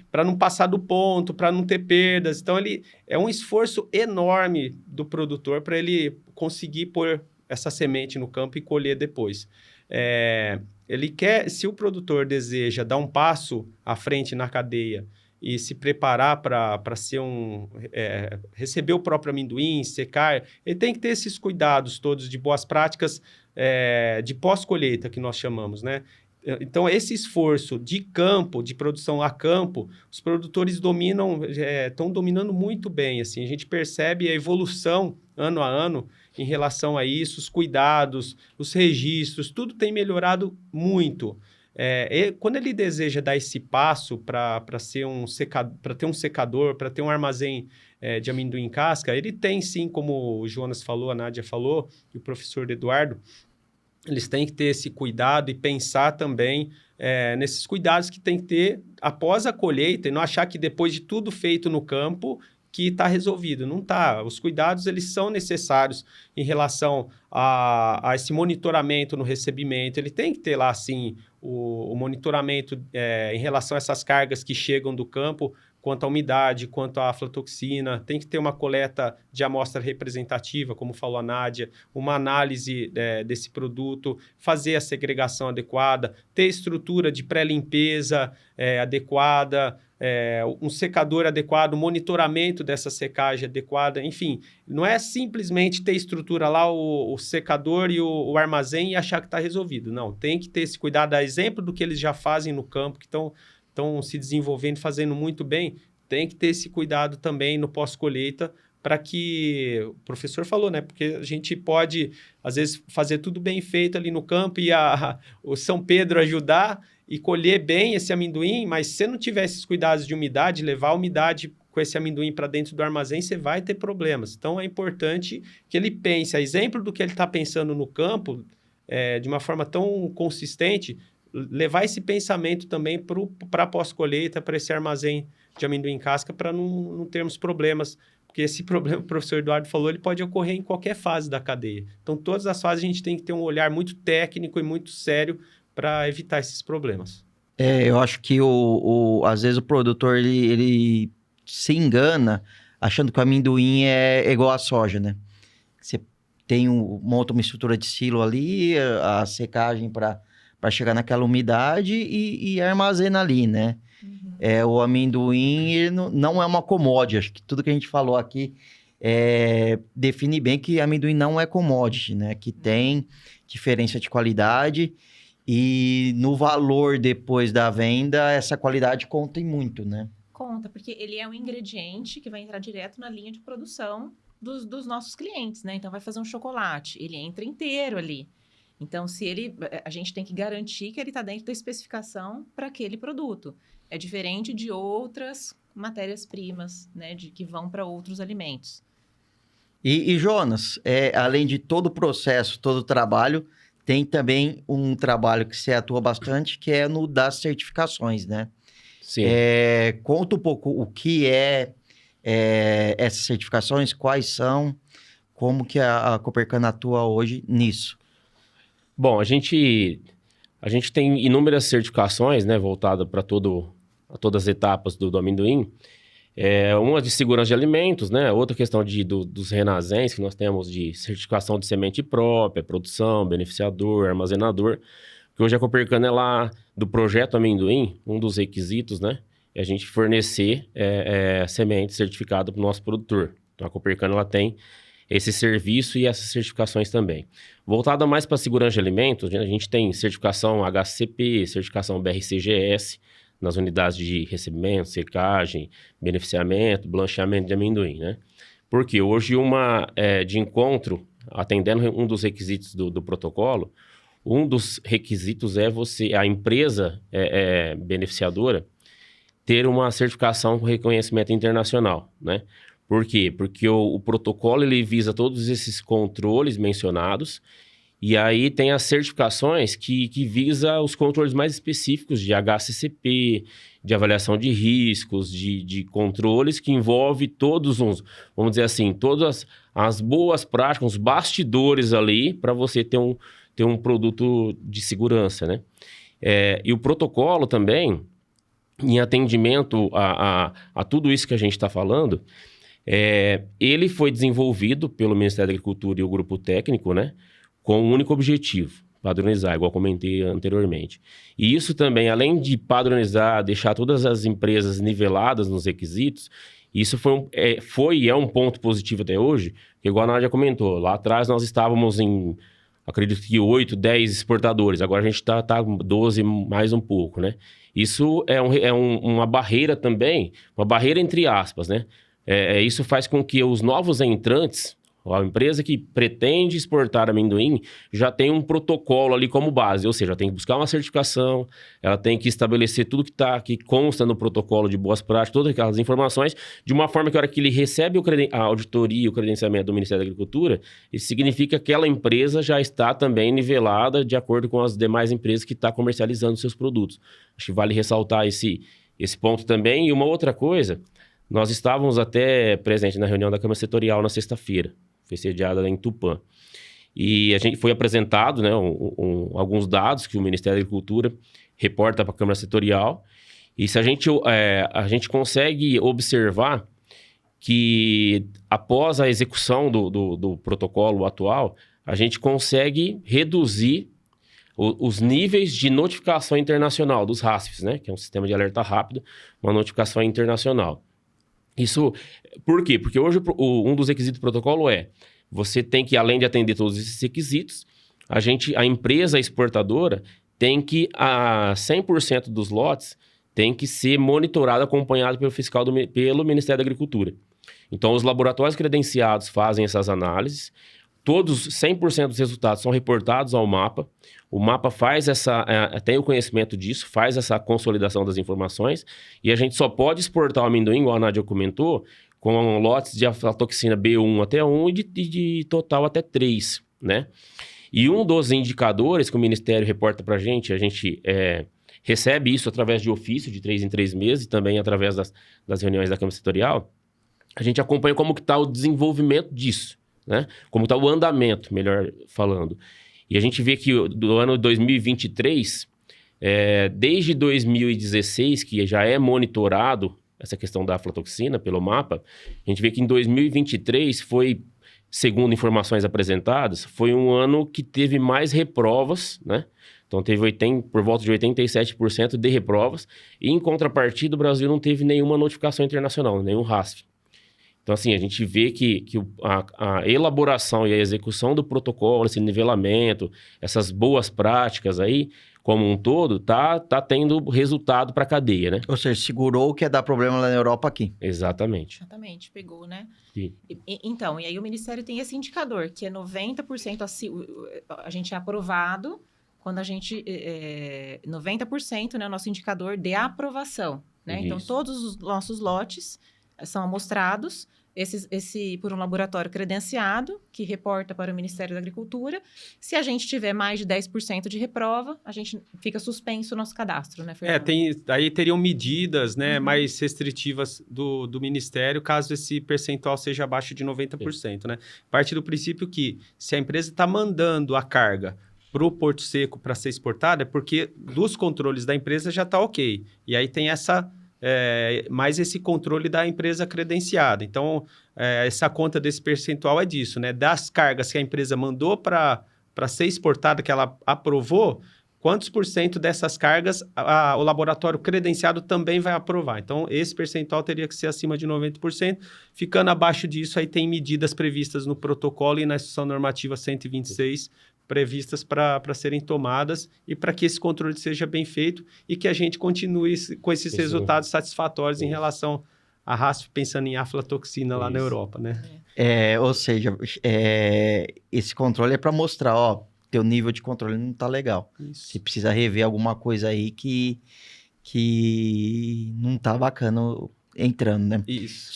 para não passar do ponto, para não ter perdas. Então, é um esforço enorme do produtor para ele conseguir pôr essa semente no campo e colher depois. Se o produtor deseja dar um passo à frente na cadeia e se preparar para ser receber o próprio amendoim, secar, ele tem que ter esses cuidados todos de boas práticas de pós-colheita, que nós chamamos, né? Então, esse esforço de campo, de produção a campo, os produtores estão dominando muito bem. Assim, a gente percebe a evolução ano a ano em relação a isso, os cuidados, os registros, tudo tem melhorado muito. Quando ele deseja dar esse passo para ter um secador, para ter um armazém de amendoim em casca, ele tem sim, como o Jonas falou, a Nádia falou, e o professor Eduardo, eles têm que ter esse cuidado e pensar também nesses cuidados que tem que ter após a colheita e não achar que depois de tudo feito no campo que está resolvido. Não está. Os cuidados eles são necessários em relação a esse monitoramento no recebimento. Ele tem que ter lá, sim, o monitoramento em relação a essas cargas que chegam do campo, quanto à umidade, quanto à aflatoxina. Tem que ter uma coleta de amostra representativa, como falou a Nádia, uma análise desse produto, fazer a segregação adequada, ter estrutura de pré-limpeza adequada, um secador adequado, monitoramento dessa secagem adequada, enfim, não é simplesmente ter estrutura lá, o secador e o armazém e achar que está resolvido. Não, tem que ter esse cuidado, a exemplo do que eles já fazem no campo, que estão se desenvolvendo, fazendo muito bem, tem que ter esse cuidado também no pós-colheita, para que, o professor falou, né? Porque a gente pode, às vezes, fazer tudo bem feito ali no campo e o São Pedro ajudar e colher bem esse amendoim, mas se você não tiver esses cuidados de umidade, levar a umidade com esse amendoim para dentro do armazém, você vai ter problemas. Então, é importante que ele pense, a exemplo do que ele está pensando no campo, de uma forma tão consistente, levar esse pensamento também para a pós-colheita, para esse armazém de amendoim em casca, para não termos problemas, porque esse problema que o professor Eduardo falou, ele pode ocorrer em qualquer fase da cadeia. Então, todas as fases a gente tem que ter um olhar muito técnico e muito sério para evitar esses problemas. Eu acho que às vezes o produtor ele se engana achando que o amendoim é igual a soja, né? Você monta uma estrutura de silo ali, a secagem para chegar naquela umidade e armazena ali, né? Uhum. O amendoim ele não é uma commodity. Acho que tudo que a gente falou aqui define bem que amendoim não é commodity, né? Que tem diferença de qualidade e no valor depois da venda, essa qualidade conta em muito, né? Conta, porque ele é um ingrediente que vai entrar direto na linha de produção dos nossos clientes, né? Então, vai fazer um chocolate, ele entra inteiro ali. Então, a gente tem que garantir que ele está dentro da especificação para aquele produto. É diferente de outras matérias-primas, né? Que vão para outros alimentos. E Jonas, além de todo o processo, todo o trabalho, tem também um trabalho que você atua bastante, que é no das certificações, né? Sim. Conta um pouco o que essas certificações, quais são, como que a Copercana atua hoje nisso. Bom, a gente tem inúmeras certificações, né, voltadas para todas as etapas do amendoim. Uma de segurança de alimentos, né? Outra questão dos renazens, que nós temos de certificação de semente própria, produção, beneficiador, armazenador. Que hoje a Copercana é lá do projeto amendoim, um dos requisitos, né? É a gente fornecer semente certificada para o nosso produtor. Então a Copercana ela tem esse serviço e essas certificações também. Voltada mais para segurança de alimentos, a gente tem certificação HACCP, certificação BRCGS, nas unidades de recebimento, secagem, beneficiamento, blanchamento de amendoim, né? Porque hoje de encontro, atendendo um dos requisitos do protocolo, um dos requisitos é a empresa beneficiadora ter uma certificação com reconhecimento internacional, né? Por quê? Porque o protocolo ele visa todos esses controles mencionados. E aí tem as certificações que visa os controles mais específicos de HACCP, de avaliação de riscos, de controles que envolve vamos dizer assim, todas as boas práticas, os bastidores ali para você ter um produto de segurança, né? E o protocolo também, em atendimento a tudo isso que a gente está falando, ele foi desenvolvido pelo Ministério da Agricultura e o grupo técnico, né? Com um único objetivo, padronizar, igual comentei anteriormente. E isso também, além de padronizar, deixar todas as empresas niveladas nos requisitos, isso foi e é um ponto positivo até hoje, que igual a Nádia comentou, lá atrás nós estávamos em acredito que 8, 10 exportadores. Agora a gente está 12 mais um pouco, né? Isso é uma barreira também, uma barreira entre aspas, né? Isso faz com que os novos entrantes, a empresa que pretende exportar amendoim, já tem um protocolo ali como base, ou seja, tem que buscar uma certificação, ela tem que estabelecer tudo que consta no protocolo de boas práticas, todas aquelas informações, de uma forma que a hora que ele recebe a auditoria, o credenciamento do Ministério da Agricultura, isso significa que aquela empresa já está também nivelada de acordo com as demais empresas que estão comercializando seus produtos. Acho que vale ressaltar esse ponto também. E uma outra coisa, nós estávamos até presentes na reunião da Câmara Setorial na sexta-feira, foi sediada em Tupã. E a gente foi apresentado, né, alguns dados que o Ministério da Agricultura reporta para a Câmara Setorial. E se a gente consegue observar que após a execução do protocolo atual, a gente consegue reduzir os níveis de notificação internacional dos RASFs, né, que é um sistema de alerta rápido, uma notificação internacional. Isso, por quê? Porque hoje um dos requisitos do protocolo você tem que, além de atender todos esses requisitos, a empresa exportadora tem que, 100% dos lotes, tem que ser monitorado, acompanhado pelo fiscal pelo Ministério da Agricultura. Então, os laboratórios credenciados fazem essas análises, 100% dos resultados são reportados ao MAPA. O MAPA tem o conhecimento disso, faz essa consolidação das informações, e a gente só pode exportar o amendoim, igual a Nádia comentou, com lotes de aflatoxina B1 até 1 e de total até 3, né? E um dos indicadores que o Ministério reporta para a gente recebe isso através de ofício, de 3 em 3 meses, e também através das reuniões da Câmara Setorial. A gente acompanha como que está o desenvolvimento disso, né? Como está o andamento, melhor falando. E a gente vê que do ano 2023, desde 2016, que já é monitorado essa questão da aflatoxina pelo MAPA, a gente vê que em 2023 foi, segundo informações apresentadas, foi um ano que teve mais reprovas, né? Então teve por volta de 87% de reprovas, e em contrapartida o Brasil não teve nenhuma notificação internacional, nenhum RASF. Então, assim, a gente vê que a elaboração e a execução do protocolo, esse nivelamento, essas boas práticas aí, como um todo, tá tendo resultado para a cadeia, né? Ou seja, segurou o que ia dar problema lá na Europa aqui. Exatamente. Exatamente, pegou, né? Sim. Então, e aí o Ministério tem esse indicador, que é 90% a gente é aprovado, quando a gente... 90%, né, o nosso indicador de aprovação, né? Isso. Então, todos os nossos lotes são amostrados, por um laboratório credenciado, que reporta para o Ministério da Agricultura. Se a gente tiver mais de 10% de reprova, a gente fica suspenso o nosso cadastro, né, Fernando? Aí teriam medidas, né, mais restritivas do Ministério, caso esse percentual seja abaixo de 90%, né? Parte do princípio que, se a empresa está mandando a carga para o Porto Seco para ser exportada, é porque dos controles da empresa já está ok. E aí tem mais esse controle da empresa credenciada. Então, essa conta desse percentual é disso, né? Das cargas que a empresa mandou para ser exportada, que ela aprovou, quantos por cento dessas cargas o laboratório credenciado também vai aprovar. Então, esse percentual teria que ser acima de 90%. Ficando abaixo disso, aí tem medidas previstas no protocolo e na Instrução Normativa 126, previstas para serem tomadas e para que esse controle seja bem feito e que a gente continue com esses resultados satisfatórios em relação à RASF, pensando em aflatoxina lá na Europa, né? Ou seja, esse controle é para mostrar, teu nível de controle não tá legal. Isso. Você precisa rever alguma coisa aí que não tá bacana entrando, né? Isso.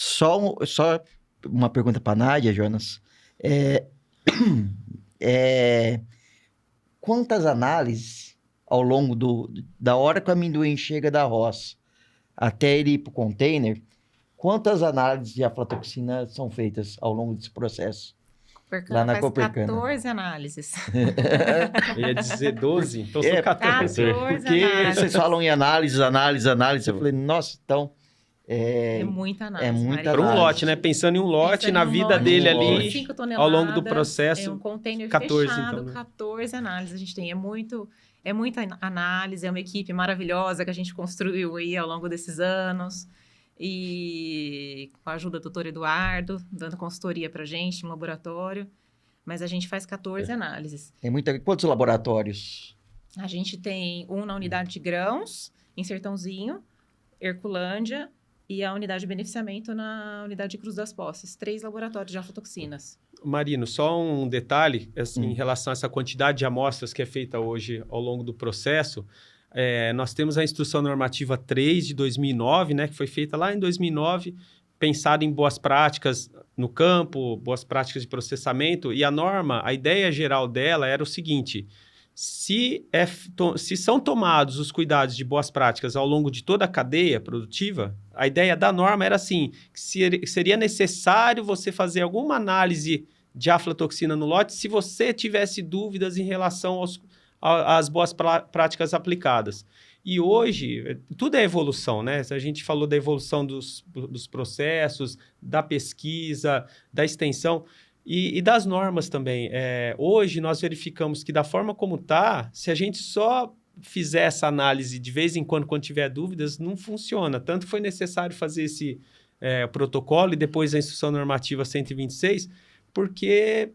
Só uma pergunta para Nádia, Jonas. Quantas análises ao longo da hora que o amendoim chega da roça até ele ir para o container, quantas análises de aflatoxina são feitas ao longo desse processo? Copercana Lá na faz Copercana. 14 análises. Eu ia dizer 12, então são 14. 14 Porque análises. vocês falam em análise. Eu falei, nossa, então... É muita análise. muita Para um análise. lote, né? Pensando em um lote, Pensando na em um vida lote, dele ali, 5 ao longo do toneladas, processo, é um container 14, fechado, então, né? 14 análises a gente tem. É muita análise, é uma equipe maravilhosa que a gente construiu aí ao longo desses anos. E com a ajuda do doutor Eduardo, dando consultoria para a gente no laboratório. mas a gente faz 14 análises. Quantos laboratórios? A gente tem um na unidade de grãos, em Sertãozinho, Herculândia, e a unidade de beneficiamento na unidade de Cruz das Posses. 3 laboratórios de aflatoxinas. Marino, só um detalhe assim, em relação a essa quantidade de amostras que é feita hoje ao longo do processo. Nós temos a Instrução Normativa 3 de 2009, né, que foi feita lá em 2009, pensada em boas práticas no campo, boas práticas de processamento, e a norma, a ideia geral dela era o seguinte: se são tomados os cuidados de boas práticas ao longo de toda a cadeia produtiva, a ideia da norma era assim, que seria necessário você fazer alguma análise de aflatoxina no lote se você tivesse dúvidas em relação às boas práticas aplicadas. E hoje, tudo é evolução, né? A gente falou da evolução dos processos, da pesquisa, da extensão e das normas também. Hoje, nós verificamos que da forma como está, se a gente só fizer essa análise de vez em quando tiver dúvidas, não funciona. Tanto foi necessário fazer esse protocolo e depois a Instrução Normativa 126, porque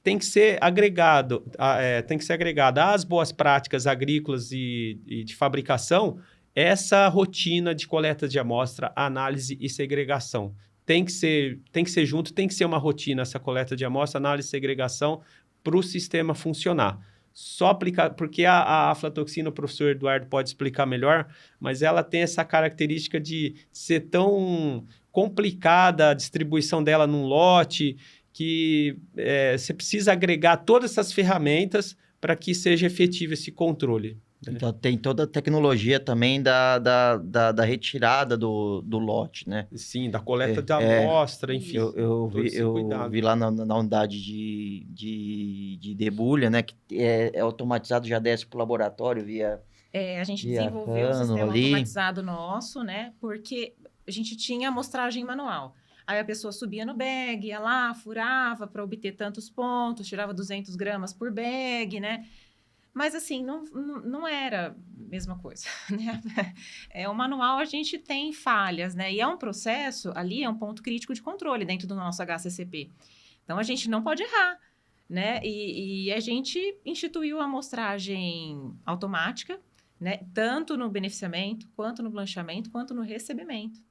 tem que ser agregado, às boas práticas agrícolas e de fabricação essa rotina de coleta de amostra, análise e segregação. Tem que ser junto, tem que ser uma rotina essa coleta de amostra, análise e segregação para o sistema funcionar. Só aplicar, porque a aflatoxina, o professor Eduardo pode explicar melhor, mas ela tem essa característica de ser tão complicada a distribuição dela num lote, que você precisa agregar todas essas ferramentas para que seja efetivo esse controle. Né? Então, tem toda a tecnologia também da retirada do lote, né? Sim, da coleta da amostra, enfim. Eu vi lá na unidade de debulha, né? Que é automatizado, já desce para o laboratório via... A gente via desenvolveu um cano sistema ali. automatizado nosso, né? Porque a gente tinha amostragem manual. Aí a pessoa subia no bag, ia lá, furava para obter tantos pontos, tirava 200 gramas por bag, né? Mas, assim, não era a mesma coisa, né? O manual, a gente tem falhas, né? E é um processo, ali é um ponto crítico de controle dentro do nosso HACCP. Então, a gente não pode errar, né? E a gente instituiu a amostragem automática, né? Tanto no beneficiamento, quanto no blanchamento, quanto no recebimento.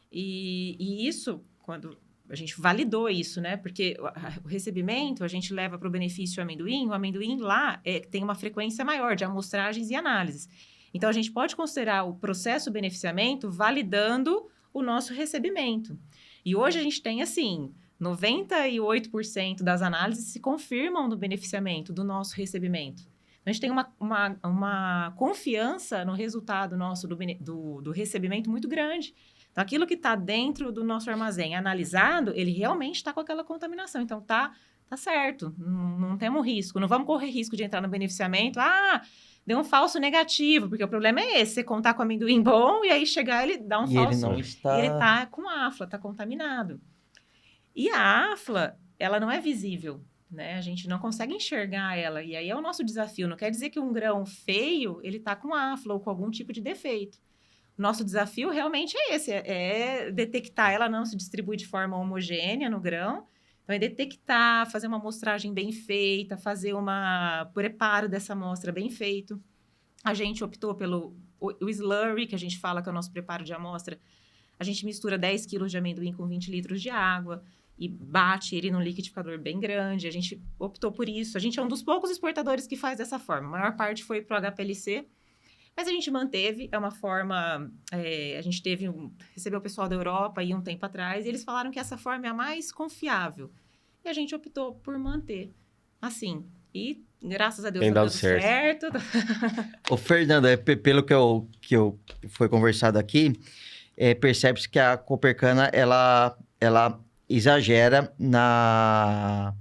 E isso, quando a gente validou isso, né? Porque o recebimento, a gente leva para o benefício o amendoim lá tem uma frequência maior de amostragens e análises. Então, a gente pode considerar o processo beneficiamento validando o nosso recebimento. E hoje a gente tem, assim, 98% das análises se confirmam no beneficiamento do nosso recebimento. A gente tem uma confiança no resultado nosso do recebimento muito grande. Então, aquilo que está dentro do nosso armazém analisado, ele realmente está com aquela contaminação. Então, tá certo, não temos risco. Não vamos correr risco de entrar no beneficiamento. Deu um falso negativo, porque o problema é esse, você contar com amendoim bom e aí chegar ele dá um falso... Ele não está... Ele está com afla, está contaminado. E a afla, ela não é visível, né? A gente não consegue enxergar ela. E aí é o nosso desafio. Não quer dizer que um grão feio, ele está com afla ou com algum tipo de defeito. Nosso desafio realmente é esse, é detectar, ela não se distribui de forma homogênea no grão, então é detectar, fazer uma amostragem bem feita, fazer um preparo dessa amostra bem feito. A gente optou pelo o slurry, que a gente fala que é o nosso preparo de amostra. A gente mistura 10 quilos de amendoim com 20 litros de água e bate ele num liquidificador bem grande. A gente optou por isso. A gente é um dos poucos exportadores que faz dessa forma. A maior parte foi para o HPLC, mas a gente manteve, é uma forma... a gente recebeu o pessoal da Europa aí um tempo atrás, e eles falaram que essa forma é a mais confiável. E a gente optou por manter assim. E, graças a Deus, tem tá dado dando certo. Ô, Fernando, pelo que foi conversado aqui, percebe-se que a Copercana, ela exagera na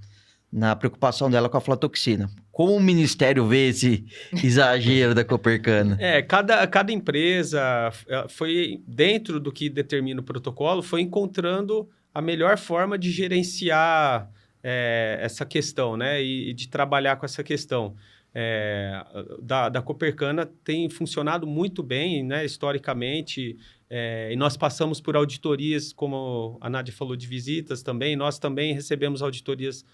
preocupação dela com a aflatoxina. Como o Ministério vê esse exagero da Copercana? Cada empresa foi, dentro do que determina o protocolo, foi encontrando a melhor forma de gerenciar essa questão, né? E de trabalhar com essa questão. da Copercana tem funcionado muito bem, né, historicamente, e nós passamos por auditorias, como a Nádia falou, de visitas também. Nós também recebemos auditorias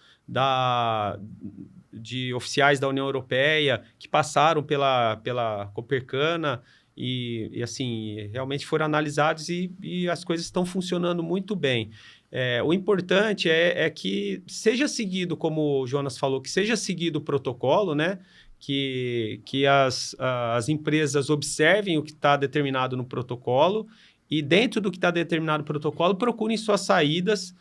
de oficiais da União Europeia que passaram pela Copercana e assim, realmente foram analisados e as coisas estão funcionando muito bem. O importante é que seja seguido, como o Jonas falou, que seja seguido o protocolo, né? Que as empresas observem o que está determinado no protocolo e, dentro do que está determinado no protocolo, procurem suas saídas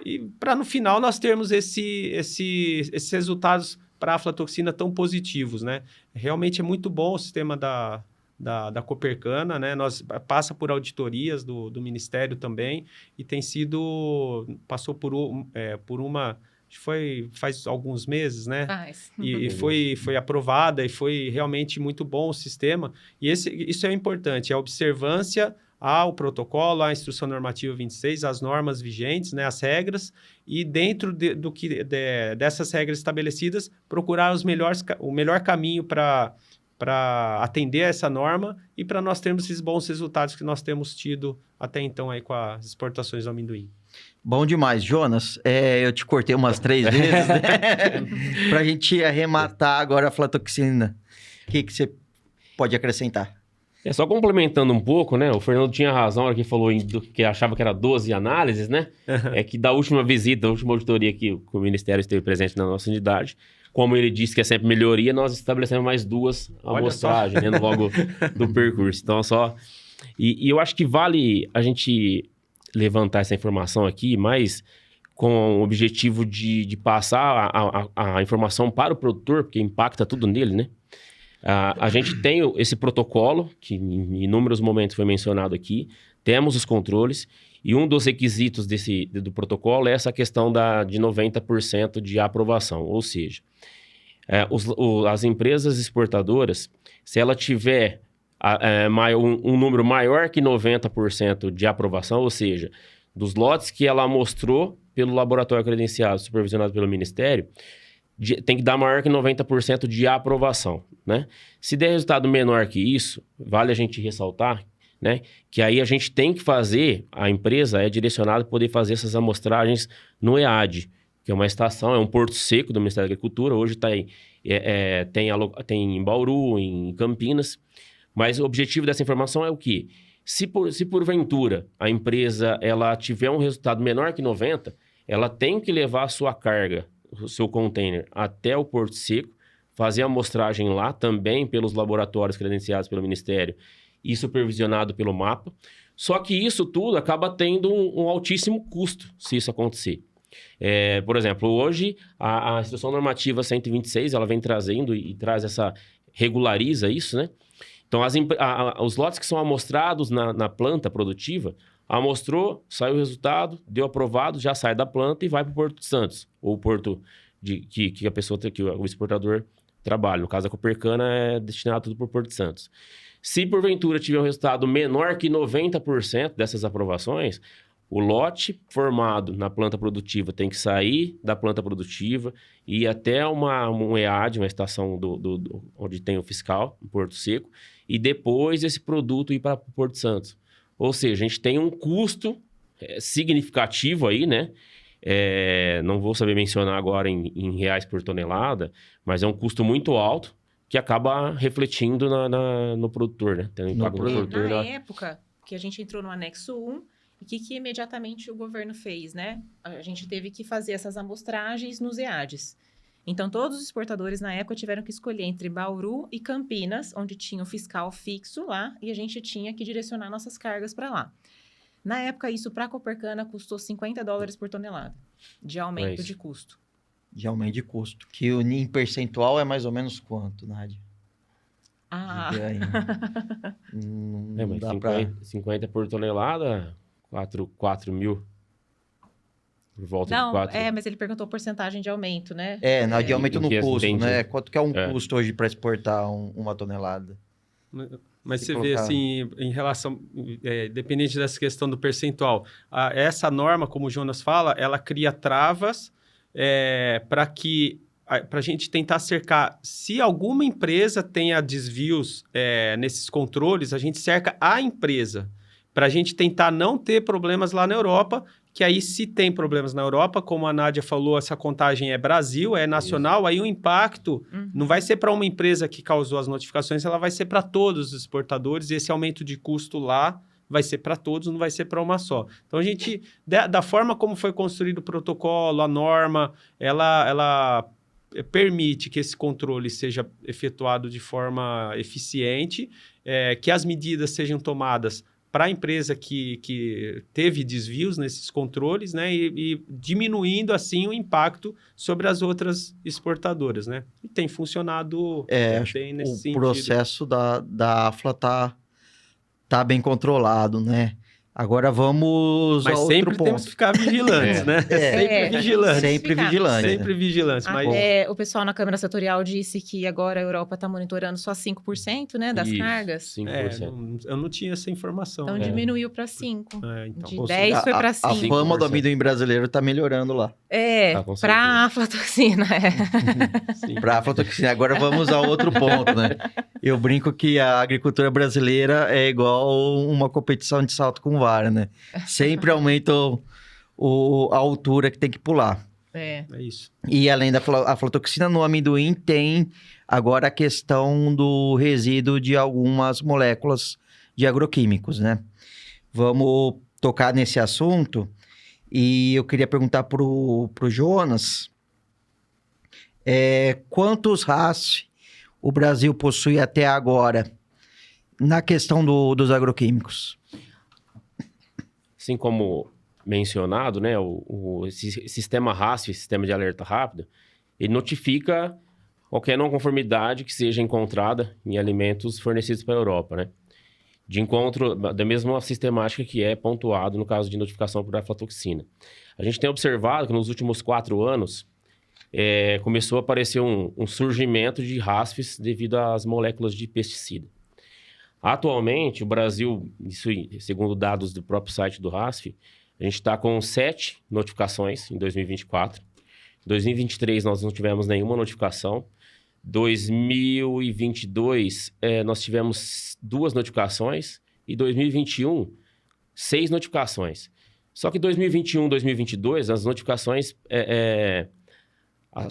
e para, no final, nós termos esses resultados para a aflatoxina tão positivos, né? Realmente é muito bom o sistema da Copercana, né? Passa por auditorias do Ministério também e passou por uma, acho que foi faz alguns meses, né? E foi aprovada e foi realmente muito bom o sistema. E isso é importante, a observância ao protocolo, à Instrução Normativa 26, às normas vigentes, né? As regras, e dentro dessas regras estabelecidas, procurar o melhor caminho para atender a essa norma e para nós termos esses bons resultados que nós temos tido até então aí com as exportações do amendoim. Bom demais. Jonas, eu te cortei umas 3 vezes, né? Para a gente arrematar agora a aflatoxina. O que você pode acrescentar? Só complementando um pouco, né? O Fernando tinha razão na hora que falou que achava que era 12 análises, né? É que da última visita, da última auditoria que o Ministério esteve presente na nossa unidade, como ele disse que é sempre melhoria, nós estabelecemos mais 2 amostragens, né? Logo do percurso. Então, E eu acho que vale a gente levantar essa informação aqui, mas com o objetivo de passar a informação para o produtor, porque impacta tudo nele, né? A gente tem esse protocolo, que em inúmeros momentos foi mencionado aqui, temos os controles, e um dos requisitos do protocolo é essa questão de 90% de aprovação, ou seja, as empresas exportadoras, se ela tiver um número maior que 90% de aprovação, ou seja, dos lotes que ela mostrou pelo laboratório credenciado, supervisionado pelo Ministério, tem que dar maior que 90% de aprovação, né? Se der resultado menor que isso, vale a gente ressaltar, né, que aí a gente tem que a empresa é direcionada a poder fazer essas amostragens no EAD, que é uma estação, é um porto seco do Ministério da Agricultura, hoje tem em Bauru, em Campinas, mas o objetivo dessa informação é o quê? Se porventura a empresa ela tiver um resultado menor que 90, ela tem que levar a sua carga, o seu container, até o Porto Seco, fazer a amostragem lá também pelos laboratórios credenciados pelo Ministério e supervisionado pelo MAPA. Só que isso tudo acaba tendo um altíssimo custo se isso acontecer. Por exemplo, hoje a Instrução Normativa 126, ela vem trazendo e regulariza isso, né? Então, os lotes que são amostrados na planta produtiva, amostrou, saiu o resultado, deu aprovado, já sai da planta e vai para o Porto de Santos, ou o porto que o exportador trabalha. No caso, a Copercana é destinada tudo para o Porto de Santos. Se, porventura, tiver um resultado menor que 90% dessas aprovações, o lote formado na planta produtiva tem que sair da planta produtiva e ir até um EAD, uma estação onde tem o fiscal, em Porto Seco, e depois esse produto ir para o Porto de Santos. Ou seja, a gente tem um custo significativo aí, né? Não vou saber mencionar agora em reais por tonelada, mas é um custo muito alto que acaba refletindo no produtor, né? Tem um impacto no produtor. Na época que a gente entrou no anexo 1, o que imediatamente o governo fez, né? A gente teve que fazer essas amostragens nos EADs. Então, todos os exportadores, na época, tiveram que escolher entre Bauru e Campinas, onde tinha o fiscal fixo lá, e a gente tinha que direcionar nossas cargas para lá. Na época, isso para a Copercana custou $50 por tonelada de aumento de custo. De aumento de custo. Que em percentual é mais ou menos quanto, Nádia? Não dá 50 por tonelada, 4 mil. Por volta de 4. Mas ele perguntou porcentagem de aumento, né? De aumento no custo, entendi. né? Quanto que é um custo hoje para exportar uma tonelada? Mas você vê, assim, em relação, dependente dessa questão do percentual, essa norma, como o Jonas fala, ela cria travas para que para a gente tentar cercar, se alguma empresa tenha desvios nesses controles, a gente cerca a empresa, para a gente tentar não ter problemas lá na Europa, que aí se tem problemas na Europa, como a Nádia falou, essa contagem é Brasil, é nacional, aí o impacto não vai ser para uma empresa que causou as notificações, ela vai ser para todos os exportadores, e esse aumento de custo lá vai ser para todos, não vai ser para uma só. Então, a gente, da forma como foi construído o protocolo, a norma, ela permite que esse controle seja efetuado de forma eficiente, que as medidas sejam tomadas para a empresa que teve desvios nesses controles, né, e diminuindo, assim, o impacto sobre as outras exportadoras, né? E tem funcionado bem nesse sentido. O processo da AFLA tá bem controlado, né? Agora vamos Mas a outro sempre ponto. temos que ficar vigilantes, né? Sempre vigilantes. Sempre vigilante. Sempre vigilantes. Mas... o pessoal na Câmara Setorial disse que agora a Europa está monitorando só 5%, né, das cargas. 5%. Eu não tinha essa informação. Então diminuiu para 5%. Então, De ou 10 foi para 5%. A fama do amendoim brasileiro tá melhorando lá. com para a aflatoxina. Sim. Para a aflatoxina. Agora vamos a outro ponto, né? Eu brinco que a agricultura brasileira é igual uma competição de salto com vara, né? Sempre aumenta a altura que tem que pular. É isso. E além da aflatoxina, no amendoim tem agora a questão do resíduo de algumas moléculas de agroquímicos, né? Vamos tocar nesse assunto e eu queria perguntar pro Jonas quantos RAS o Brasil possui até agora na questão dos agroquímicos? Assim como mencionado, né, esse sistema RASF, Sistema de Alerta Rápido, ele notifica qualquer não conformidade que seja encontrada em alimentos fornecidos para a Europa, né? De encontro da mesma sistemática que é pontuado no caso de notificação por aflatoxina. A gente tem observado que nos últimos 4 anos começou a aparecer um surgimento de RASFs devido às moléculas de pesticida. Atualmente, o Brasil, isso segundo dados do próprio site do RASF, a gente está com 7 notificações em 2024. Em 2023, nós não tivemos nenhuma notificação. 2022, nós tivemos 2 notificações. E 2021, 6 notificações. Só que 2021 e 2022, as notificações,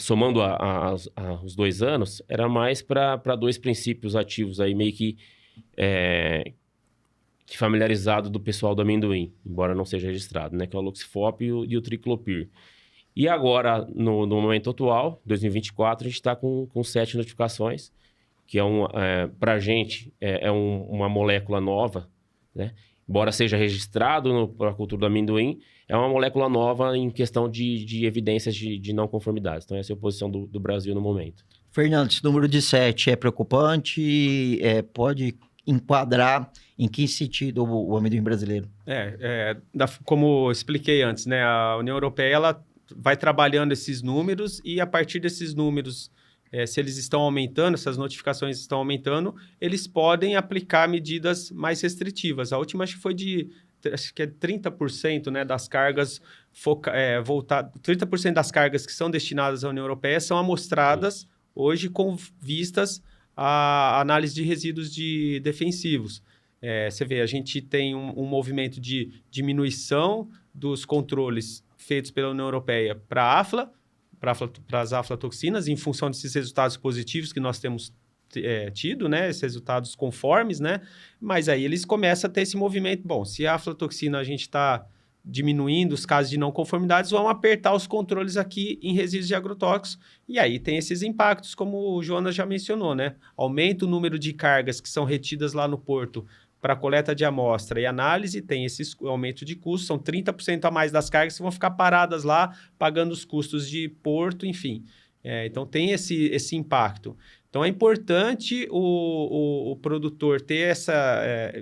somando os 2 anos, era mais para 2 princípios ativos aí, meio que familiarizado do pessoal do amendoim, embora não seja registrado, né? Que é o Loxifop e o Triclopyr. E agora, no momento atual, 2024, a gente está com 7 notificações, que para a gente uma molécula nova, né? Embora seja registrado para a cultura do amendoim, é uma molécula nova em questão de evidências de não conformidades. Então, essa é a posição do Brasil no momento. Fernando, esse número de 7 é preocupante? Pode enquadrar em que sentido o amendoim brasileiro? Como eu expliquei antes, né? A União Europeia ela vai trabalhando esses números e a partir desses números, se eles estão aumentando, essas notificações estão aumentando, eles podem aplicar medidas mais restritivas. A última acho que foi acho que é 30%, né, das cargas 30% das cargas que são destinadas à União Europeia são amostradas hoje com vistas à análise de resíduos defensivos. Você vê, a gente tem um movimento de diminuição dos controles feitos pela União Europeia para as aflatoxinas, em função desses resultados positivos que nós temos tido, né? Esses resultados conformes, né? Mas aí eles começam a ter esse movimento. Bom, se a aflatoxina a gente está diminuindo os casos de não conformidades, vão apertar os controles aqui em resíduos de agrotóxicos. E aí tem esses impactos, como o Jonas já mencionou, né? Aumenta o número de cargas que são retidas lá no porto para coleta de amostra e análise, tem esse aumento de custos, são 30% a mais das cargas que vão ficar paradas lá, pagando os custos de porto, enfim. Então, tem esse impacto. Então, é importante o produtor ter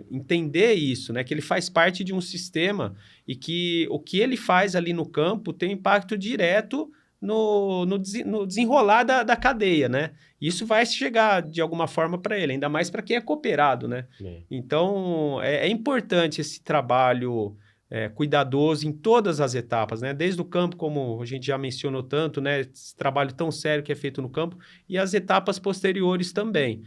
entender isso, né? Que ele faz parte de um sistema e que o que ele faz ali no campo tem impacto direto no desenrolar da cadeia, né? Isso vai chegar de alguma forma para ele, ainda mais para quem é cooperado, né? Então, é importante esse trabalho cuidadoso em todas as etapas, né? Desde o campo, como a gente já mencionou tanto, né? Esse trabalho tão sério que é feito no campo, e as etapas posteriores também.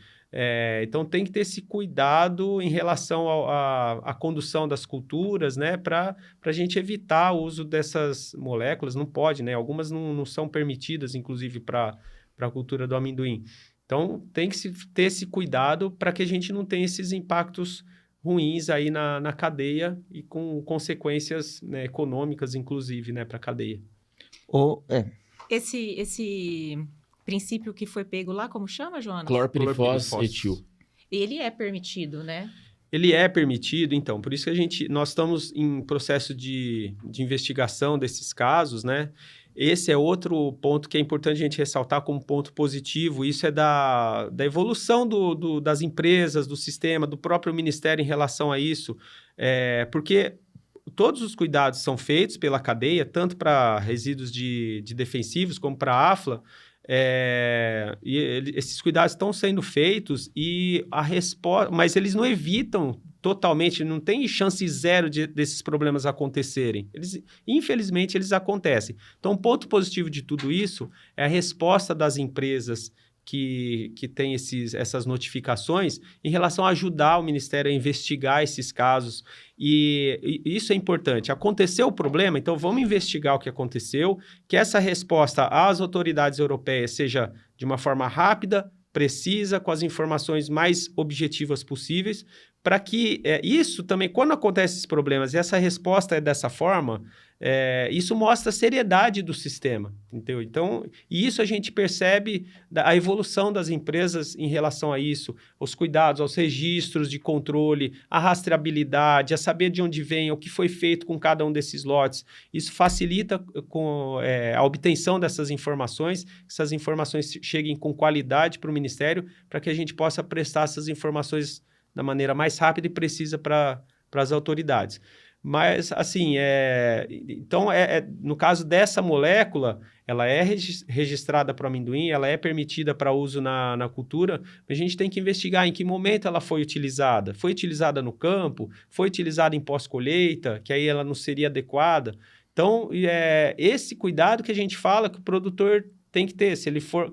Então, tem que ter esse cuidado em relação à condução das culturas, né? Para a gente evitar o uso dessas moléculas. Não pode, né? Algumas não são permitidas, inclusive, para a cultura do amendoim. Então, tem que ter esse cuidado para que a gente não tenha esses impactos ruins aí na cadeia e com consequências, né, econômicas, inclusive, né, para a cadeia. Esse princípio que foi pego lá, como chama, Jonas? Clorpirifos etil. Ele é permitido, né? Ele é permitido, então, por isso que nós estamos em processo de investigação desses casos, né? Esse é outro ponto que é importante a gente ressaltar como ponto positivo. Isso é da evolução das empresas, do sistema, do próprio Ministério em relação a isso. Porque todos os cuidados são feitos pela cadeia, tanto para resíduos de defensivos como para a AFLA. Esses cuidados estão sendo feitos e a resposta, mas eles não evitam totalmente, não tem chance zero desses problemas acontecerem. Infelizmente, eles acontecem. Então, um ponto positivo de tudo isso é a resposta das empresas que têm essas notificações em relação a ajudar o Ministério a investigar esses casos. E isso é importante. Aconteceu o problema, então vamos investigar o que aconteceu, que essa resposta às autoridades europeias seja de uma forma rápida, precisa, com as informações mais objetivas possíveis, para que isso também, quando acontecem esses problemas e essa resposta é dessa forma, isso mostra a seriedade do sistema, entendeu? Então, e isso a gente percebe a evolução das empresas em relação a isso, os cuidados, aos registros de controle, a rastreabilidade, a saber de onde vem, o que foi feito com cada um desses lotes. Isso facilita a obtenção dessas informações, que essas informações cheguem com qualidade para o Ministério, para que a gente possa prestar essas informações da maneira mais rápida e precisa para as autoridades. Mas, assim, então, no caso dessa molécula, ela é registrada para o amendoim, ela é permitida para uso na cultura, mas a gente tem que investigar em que momento ela foi utilizada. Foi utilizada no campo? Foi utilizada em pós-colheita, que aí ela não seria adequada? Então, esse cuidado que a gente fala que o produtor tem que ter.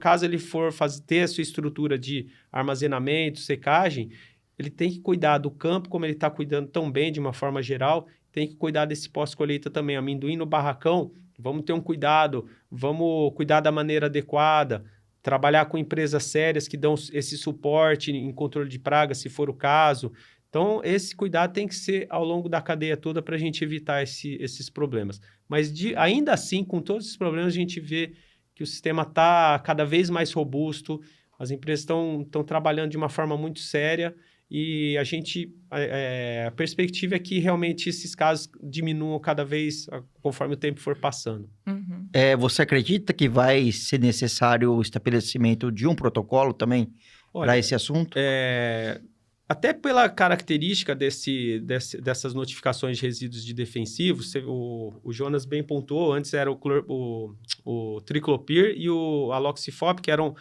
Caso ele for ter a sua estrutura de armazenamento, secagem, ele tem que cuidar do campo, como ele está cuidando tão bem, de uma forma geral, tem que cuidar desse pós-colheita também. Amendoim no barracão, vamos ter um cuidado, vamos cuidar da maneira adequada, trabalhar com empresas sérias que dão esse suporte em controle de pragas, se for o caso. Então, esse cuidado tem que ser ao longo da cadeia toda para a gente evitar esses problemas. Mas, ainda assim, com todos esses problemas, a gente vê que o sistema está cada vez mais robusto, as empresas estão trabalhando de uma forma muito séria, e a perspectiva é que realmente esses casos diminuam cada vez conforme o tempo for passando. Uhum. Você acredita que vai ser necessário o estabelecimento de um protocolo também para esse assunto? Até pela característica dessas notificações de resíduos de defensivos, o Jonas bem pontuou, antes era o triclopir e o aloxifop, que eram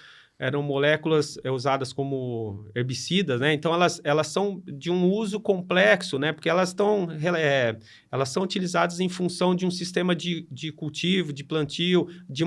moléculas usadas como herbicidas, né? Então, elas são de um uso complexo, né? Porque elas são utilizadas em função de um sistema de cultivo, de plantio, de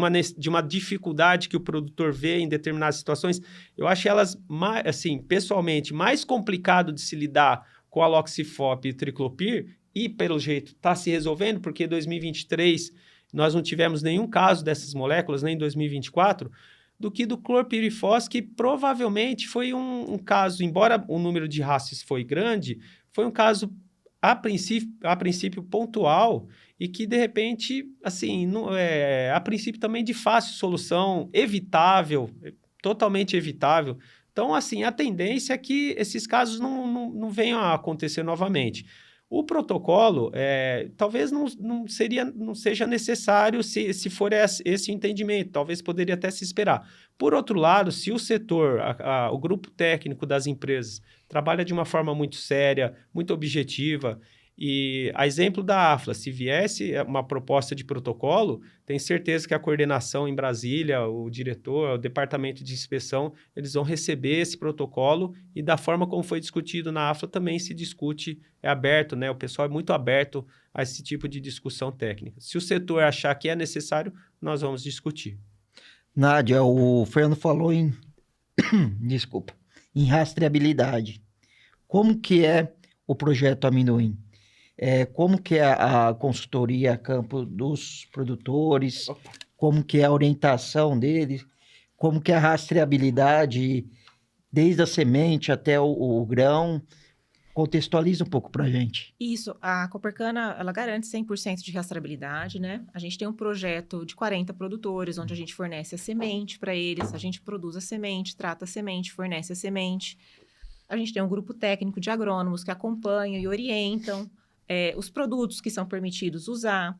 uma dificuldade que o produtor vê em determinadas situações. Eu acho elas, assim, pessoalmente, mais complicado de se lidar com a aloxifop e o triclopir, e, pelo jeito, está se resolvendo, porque em 2023 nós não tivemos nenhum caso dessas moléculas, nem em 2024, do que do clorpirifos, que provavelmente foi um caso, embora o número de raças foi grande, foi um caso, a princípio pontual, e que, de repente, assim, a princípio também de fácil solução, evitável, totalmente evitável. Então, assim, a tendência é que esses casos não venham a acontecer novamente. O protocolo, talvez não seja necessário se for esse entendimento, talvez poderia até se esperar. Por outro lado, se o setor, o grupo técnico das empresas trabalha de uma forma muito séria, muito objetiva, E a exemplo da Afla, se viesse uma proposta de protocolo, tenho certeza que a coordenação em Brasília, o diretor, o departamento de inspeção, eles vão receber esse protocolo e da forma como foi discutido na Afla também se discute, é aberto, né? O pessoal é muito aberto a esse tipo de discussão técnica. Se o setor achar que é necessário, nós vamos discutir. Nádia, o Fernando falou em, desculpa, em rastreabilidade. Como que é o projeto Amendoim? Como que é a consultoria a campo dos produtores? Como que é a orientação deles? Como que é a rastreabilidade desde a semente até o grão? Contextualiza um pouco para a gente. Isso, a Copercana, ela garante 100% de rastreabilidade, né? A gente tem um projeto de 40 produtores, onde a gente fornece a semente para eles, a gente produz a semente, trata a semente, fornece a semente. A gente tem um grupo técnico de agrônomos que acompanham e orientam os produtos que são permitidos usar,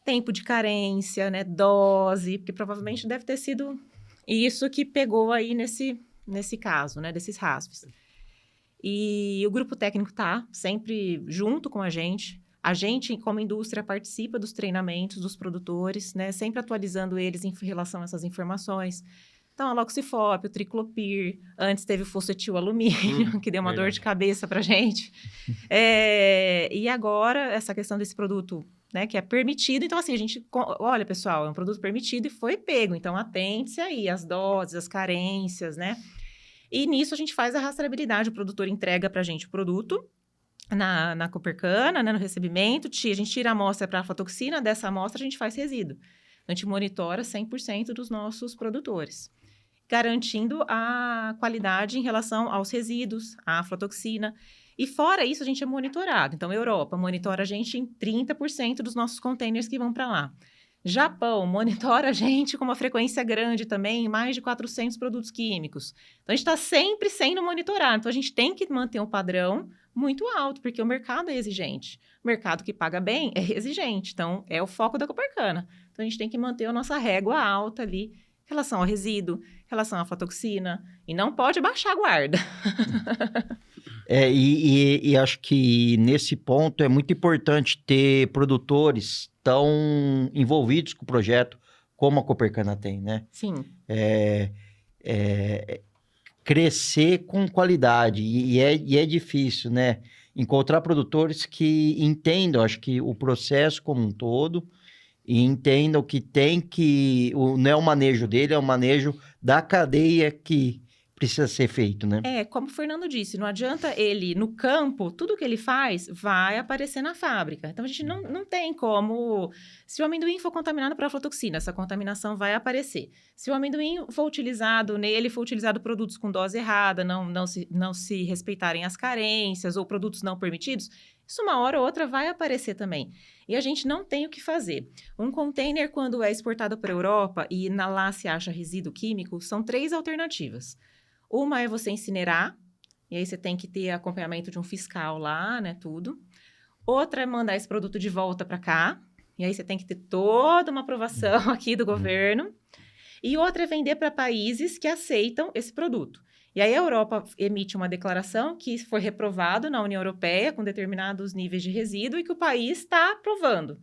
tempo de carência, né? Dose, porque provavelmente deve ter sido isso que pegou aí nesse caso, né? Desses rastros. E o grupo técnico está sempre junto com a gente. A gente, como indústria, participa dos treinamentos dos produtores, né? Sempre atualizando eles em relação a essas informações. Então, a Loxifop, o Triclopyr, antes teve o fosfetil alumínio, que deu uma dor de cabeça para a gente. E agora, essa questão desse produto, né, que é permitido. Então, assim, a gente... Olha, pessoal, é um produto permitido e foi pego. Então, atente-se aí às doses, às carências, né? E nisso a gente faz a rastreabilidade, o produtor entrega para a gente o produto na Copercana, né, no recebimento, a gente tira a amostra para aflatoxina, dessa amostra a gente faz resíduo. A gente monitora 100% dos nossos produtores, garantindo a qualidade em relação aos resíduos, à aflatoxina. E fora isso, a gente é monitorado. Então, a Europa monitora a gente em 30% dos nossos containers que vão para lá. Japão monitora a gente com uma frequência grande também, em mais de 400 produtos químicos. Então, a gente está sempre sendo monitorado. Então, a gente tem que manter um padrão muito alto, porque o mercado é exigente. O mercado que paga bem é exigente. Então, é o foco da Copercana. Então, a gente tem que manter a nossa régua alta ali, em relação ao resíduo, em relação à aflatoxina, e não pode baixar a guarda. E acho que nesse ponto é muito importante ter produtores tão envolvidos com o projeto como a Copercana tem, né? Sim. Crescer com qualidade, e é difícil, né? Encontrar produtores que entendam, acho que o processo como um todo, e entendam que não é o manejo dele, é o manejo da cadeia que precisa ser feito, né? Como o Fernando disse, não adianta ele, no campo, tudo que ele faz vai aparecer na fábrica. Então, a gente não tem como... Se o amendoim for contaminado por aflatoxina, essa contaminação vai aparecer. Se o amendoim for utilizado, nele for utilizado produtos com dose errada, não se respeitarem as carências ou produtos não permitidos, isso uma hora ou outra vai aparecer também. E a gente não tem o que fazer. Um container, quando é exportado para a Europa e lá se acha resíduo químico, são 3 alternativas. Uma é você incinerar, e aí você tem que ter acompanhamento de um fiscal lá, né, tudo. Outra é mandar esse produto de volta para cá, e aí você tem que ter toda uma aprovação aqui do governo. E outra é vender para países que aceitam esse produto. E aí a Europa emite uma declaração que foi reprovado na União Europeia com determinados níveis de resíduo e que o país está aprovando.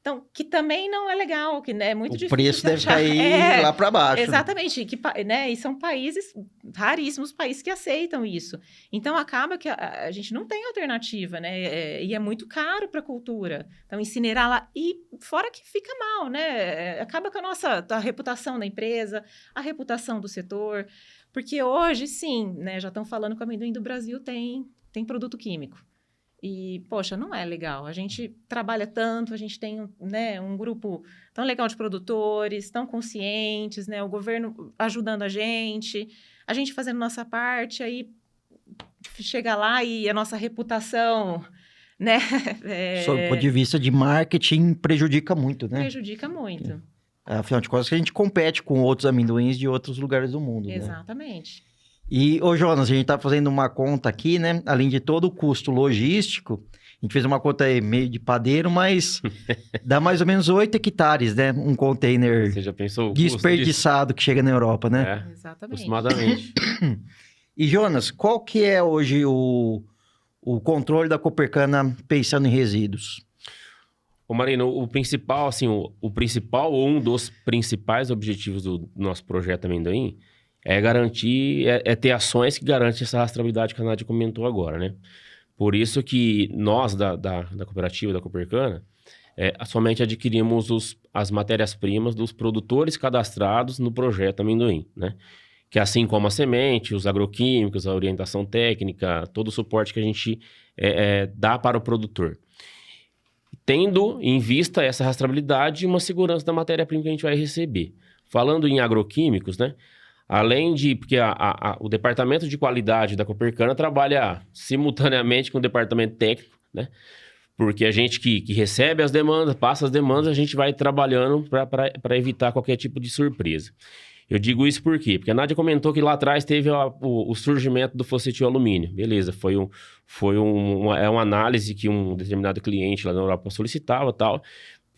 Então, que também não é legal, que né, é muito difícil. O preço deve cair lá para baixo. Exatamente, e são países, raríssimos países que aceitam isso. Então, acaba que a gente não tem alternativa, né? E é muito caro para a cultura. Então, incinerar lá, e fora que fica mal, né? Acaba com a reputação da empresa, a reputação do setor. Porque hoje, sim, né, já estão falando que o amendoim do Brasil tem produto químico. E, poxa, não é legal. A gente trabalha tanto, a gente tem um grupo tão legal de produtores, tão conscientes, né? O governo ajudando a gente fazendo nossa parte, aí chega lá e a nossa reputação, né? Sob o ponto de vista de marketing, prejudica muito, né? Prejudica muito. Afinal de contas, a gente compete com outros amendoins de outros lugares do mundo, Exatamente. Né? E, Jonas, a gente está fazendo uma conta aqui, né? Além de todo o custo logístico, a gente fez uma conta aí meio de padeiro, mas dá mais ou menos 8 hectares, né? Um container Você já pensou desperdiçado que chega na Europa, né? Exatamente. Aproximadamente. E, Jonas, qual que é hoje o o controle da Copercana pensando em resíduos? Ô Marino, o principal, assim, o principal ou um dos principais objetivos do nosso projeto Amendoim é garantir, ter ações que garantem essa rastreabilidade que a Nádia comentou agora, né? Por isso que nós, da cooperativa, da Copercana, somente adquirimos as matérias-primas dos produtores cadastrados no projeto Amendoim, né? Que assim como a semente, os agroquímicos, a orientação técnica, todo o suporte que a gente dá para o produtor. Tendo em vista essa rastreabilidade e uma segurança da matéria-prima que a gente vai receber. Falando em agroquímicos, né? Além de... Porque o departamento de qualidade da Copercana trabalha simultaneamente com o departamento técnico, né? Porque a gente que recebe as demandas, passa as demandas, a gente vai trabalhando para evitar qualquer tipo de surpresa. Eu digo isso por quê? Porque a Nádia comentou que lá atrás teve o surgimento do fosfetil alumínio. Beleza, foi uma análise que um determinado cliente lá na Europa solicitava e tal.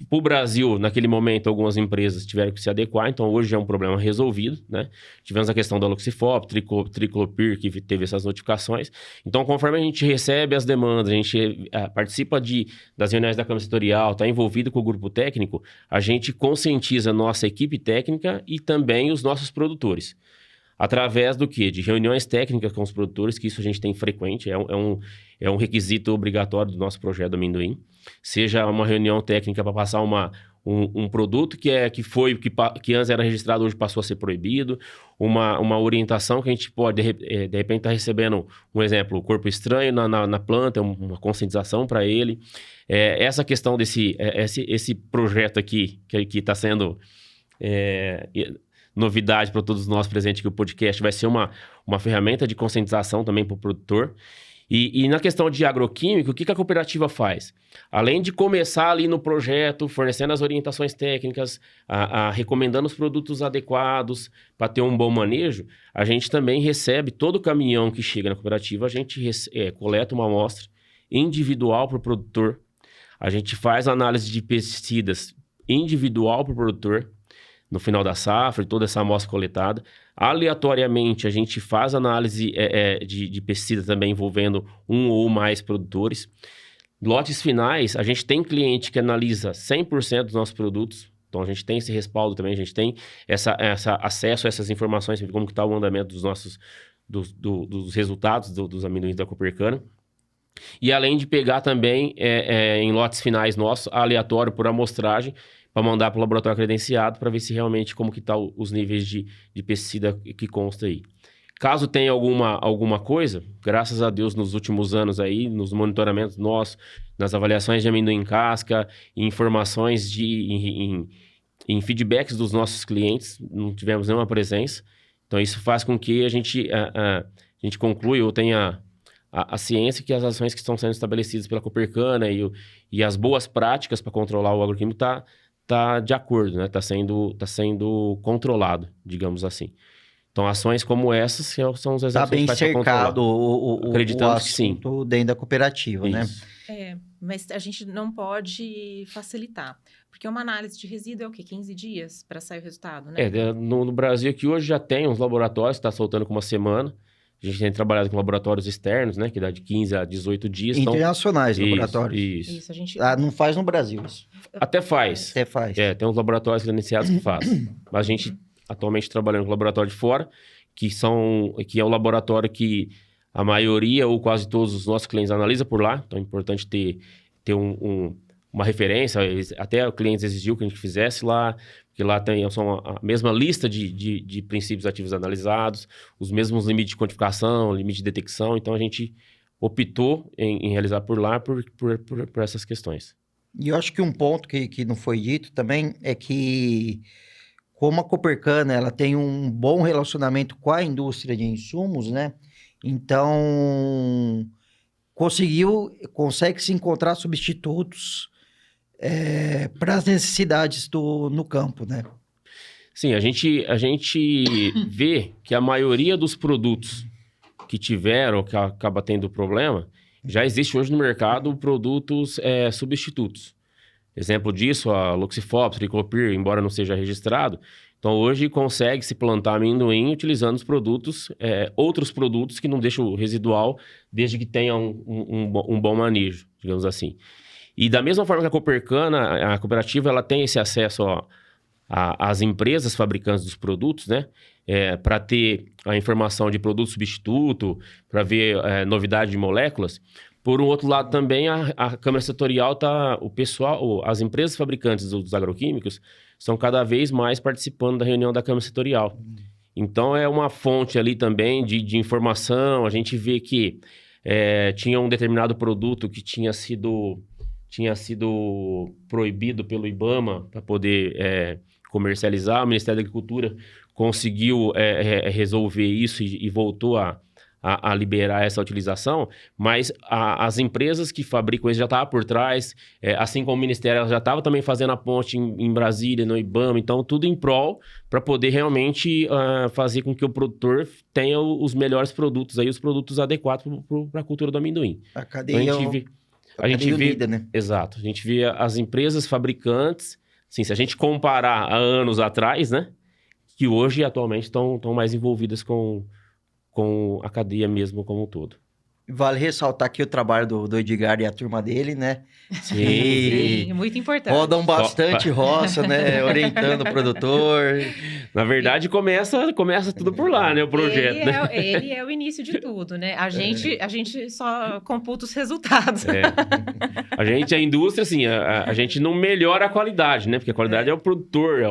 Para o Brasil, naquele momento, algumas empresas tiveram que se adequar, então hoje é um problema resolvido, né? Tivemos a questão da Loxifop, Triclopyr, que teve essas notificações. Então, conforme a gente recebe as demandas, a gente participa das reuniões da Câmara Setorial, está envolvido com o grupo técnico, a gente conscientiza a nossa equipe técnica e também os nossos produtores. Através do quê? De reuniões técnicas com os produtores, que isso a gente tem frequente, é um requisito obrigatório do nosso projeto do Amendoim. Seja uma reunião técnica para passar um produto que antes era registrado, hoje passou a ser proibido, uma orientação que a gente pode, de repente, estar recebendo, um exemplo, o corpo estranho na planta, uma conscientização para ele. Essa questão esse projeto aqui, que está sendo... novidade para todos nós presentes aqui, o podcast vai ser uma ferramenta de conscientização também para o produtor. E na questão de agroquímico, o que a cooperativa faz? Além de começar ali no projeto, fornecendo as orientações técnicas, recomendando os produtos adequados para ter um bom manejo, a gente também recebe todo o caminhão que chega na cooperativa, a gente coleta uma amostra individual para o produtor, a gente faz análise de pesticidas individual para o produtor, no final da safra, toda essa amostra coletada. Aleatoriamente, a gente faz análise de pesticida também envolvendo um ou mais produtores. Lotes finais, a gente tem cliente que analisa 100% dos nossos produtos. Então, a gente tem esse respaldo também, a gente tem acesso a essas informações sobre como está o andamento dos resultados dos amendoins da Copercana. E além de pegar também em lotes finais nossos, aleatório por amostragem, para mandar para o laboratório credenciado para ver se realmente como que tá os níveis de pesticida que consta aí. Caso tenha alguma coisa, graças a Deus nos últimos anos aí, nos monitoramentos nossos, nas avaliações de amendoim em casca, em informações em feedbacks dos nossos clientes, não tivemos nenhuma presença. Então isso faz com que a gente conclui ou tenha a ciência que as ações que estão sendo estabelecidas pela Copercana e as boas práticas para controlar o agroquímico tá de acordo, né? Tá sendo controlado, digamos assim. Então, ações como essas são os exemplos que a gente faz para controlar. Está bem cercado o que sim. dentro da cooperativa, Isso. né? Mas a gente não pode facilitar. Porque uma análise de resíduo é o quê? 15 dias para sair o resultado, né? No Brasil aqui hoje já tem uns laboratórios que está soltando com uma semana. A gente tem trabalhado com laboratórios externos, né? Que dá de 15 a 18 dias. Internacionais, então... laboratórios. Isso, a gente... não faz no Brasil isso. Até faz. Até faz. Tem uns laboratórios credenciados que fazem. Mas a gente atualmente trabalhando com laboratório de fora, que é o laboratório que a maioria ou quase todos os nossos clientes analisam por lá. Então é importante ter uma referência. Até o cliente exigiu que a gente fizesse lá, porque lá tem a mesma lista de princípios ativos analisados, os mesmos limites de quantificação, limite de detecção. Então a gente optou em realizar por lá por essas questões. E eu acho que um ponto que não foi dito também é que, como a Copercana ela tem um bom relacionamento com a indústria de insumos, né? Então, consegue se encontrar substitutos para as necessidades no campo, né? Sim, a gente vê que a maioria dos produtos que tiveram, que acaba tendo problema, já existe hoje no mercado produtos substitutos. Exemplo disso, a Loxifop, Triclopyr, embora não seja registrado, Então, hoje consegue-se plantar amendoim utilizando os produtos, outros produtos que não deixam o residual, desde que tenha um bom manejo, digamos assim. E da mesma forma que a Copercana, a cooperativa, ela tem esse acesso às empresas fabricantes dos produtos, né? Para ter a informação de produto substituto, para ver novidade de moléculas. Por um outro lado também, a Câmara Setorial o pessoal, as empresas fabricantes dos agroquímicos estão cada vez mais participando da reunião da Câmara Setorial. Então, é uma fonte ali também de informação. A gente vê que tinha um determinado produto que tinha sido proibido pelo IBAMA para poder comercializar. O Ministério da Agricultura conseguiu resolver isso e voltou a liberar essa utilização, mas as empresas que fabricam isso já estavam por trás, assim como o Ministério, ela já estava também fazendo a ponte em Brasília, no IBAMA, então tudo em prol para poder realmente fazer com que o produtor tenha os melhores produtos, aí, os produtos adequados para a cultura do amendoim. A cadeia então, a gente vê, unida, né? Exato, a gente vê as empresas fabricantes, assim, se a gente comparar há anos atrás, né, que hoje atualmente estão mais envolvidas com a cadeia mesmo como um todo. Vale ressaltar aqui o trabalho do Edgar e a turma dele, né? Sim, muito importante. Rodam bastante roça, né? Orientando o produtor. Na verdade, começa tudo por lá, né? O projeto. Ele é o início de tudo, né? A gente só computa os resultados. A indústria, assim, a gente não melhora a qualidade, né? Porque a qualidade é o produtor,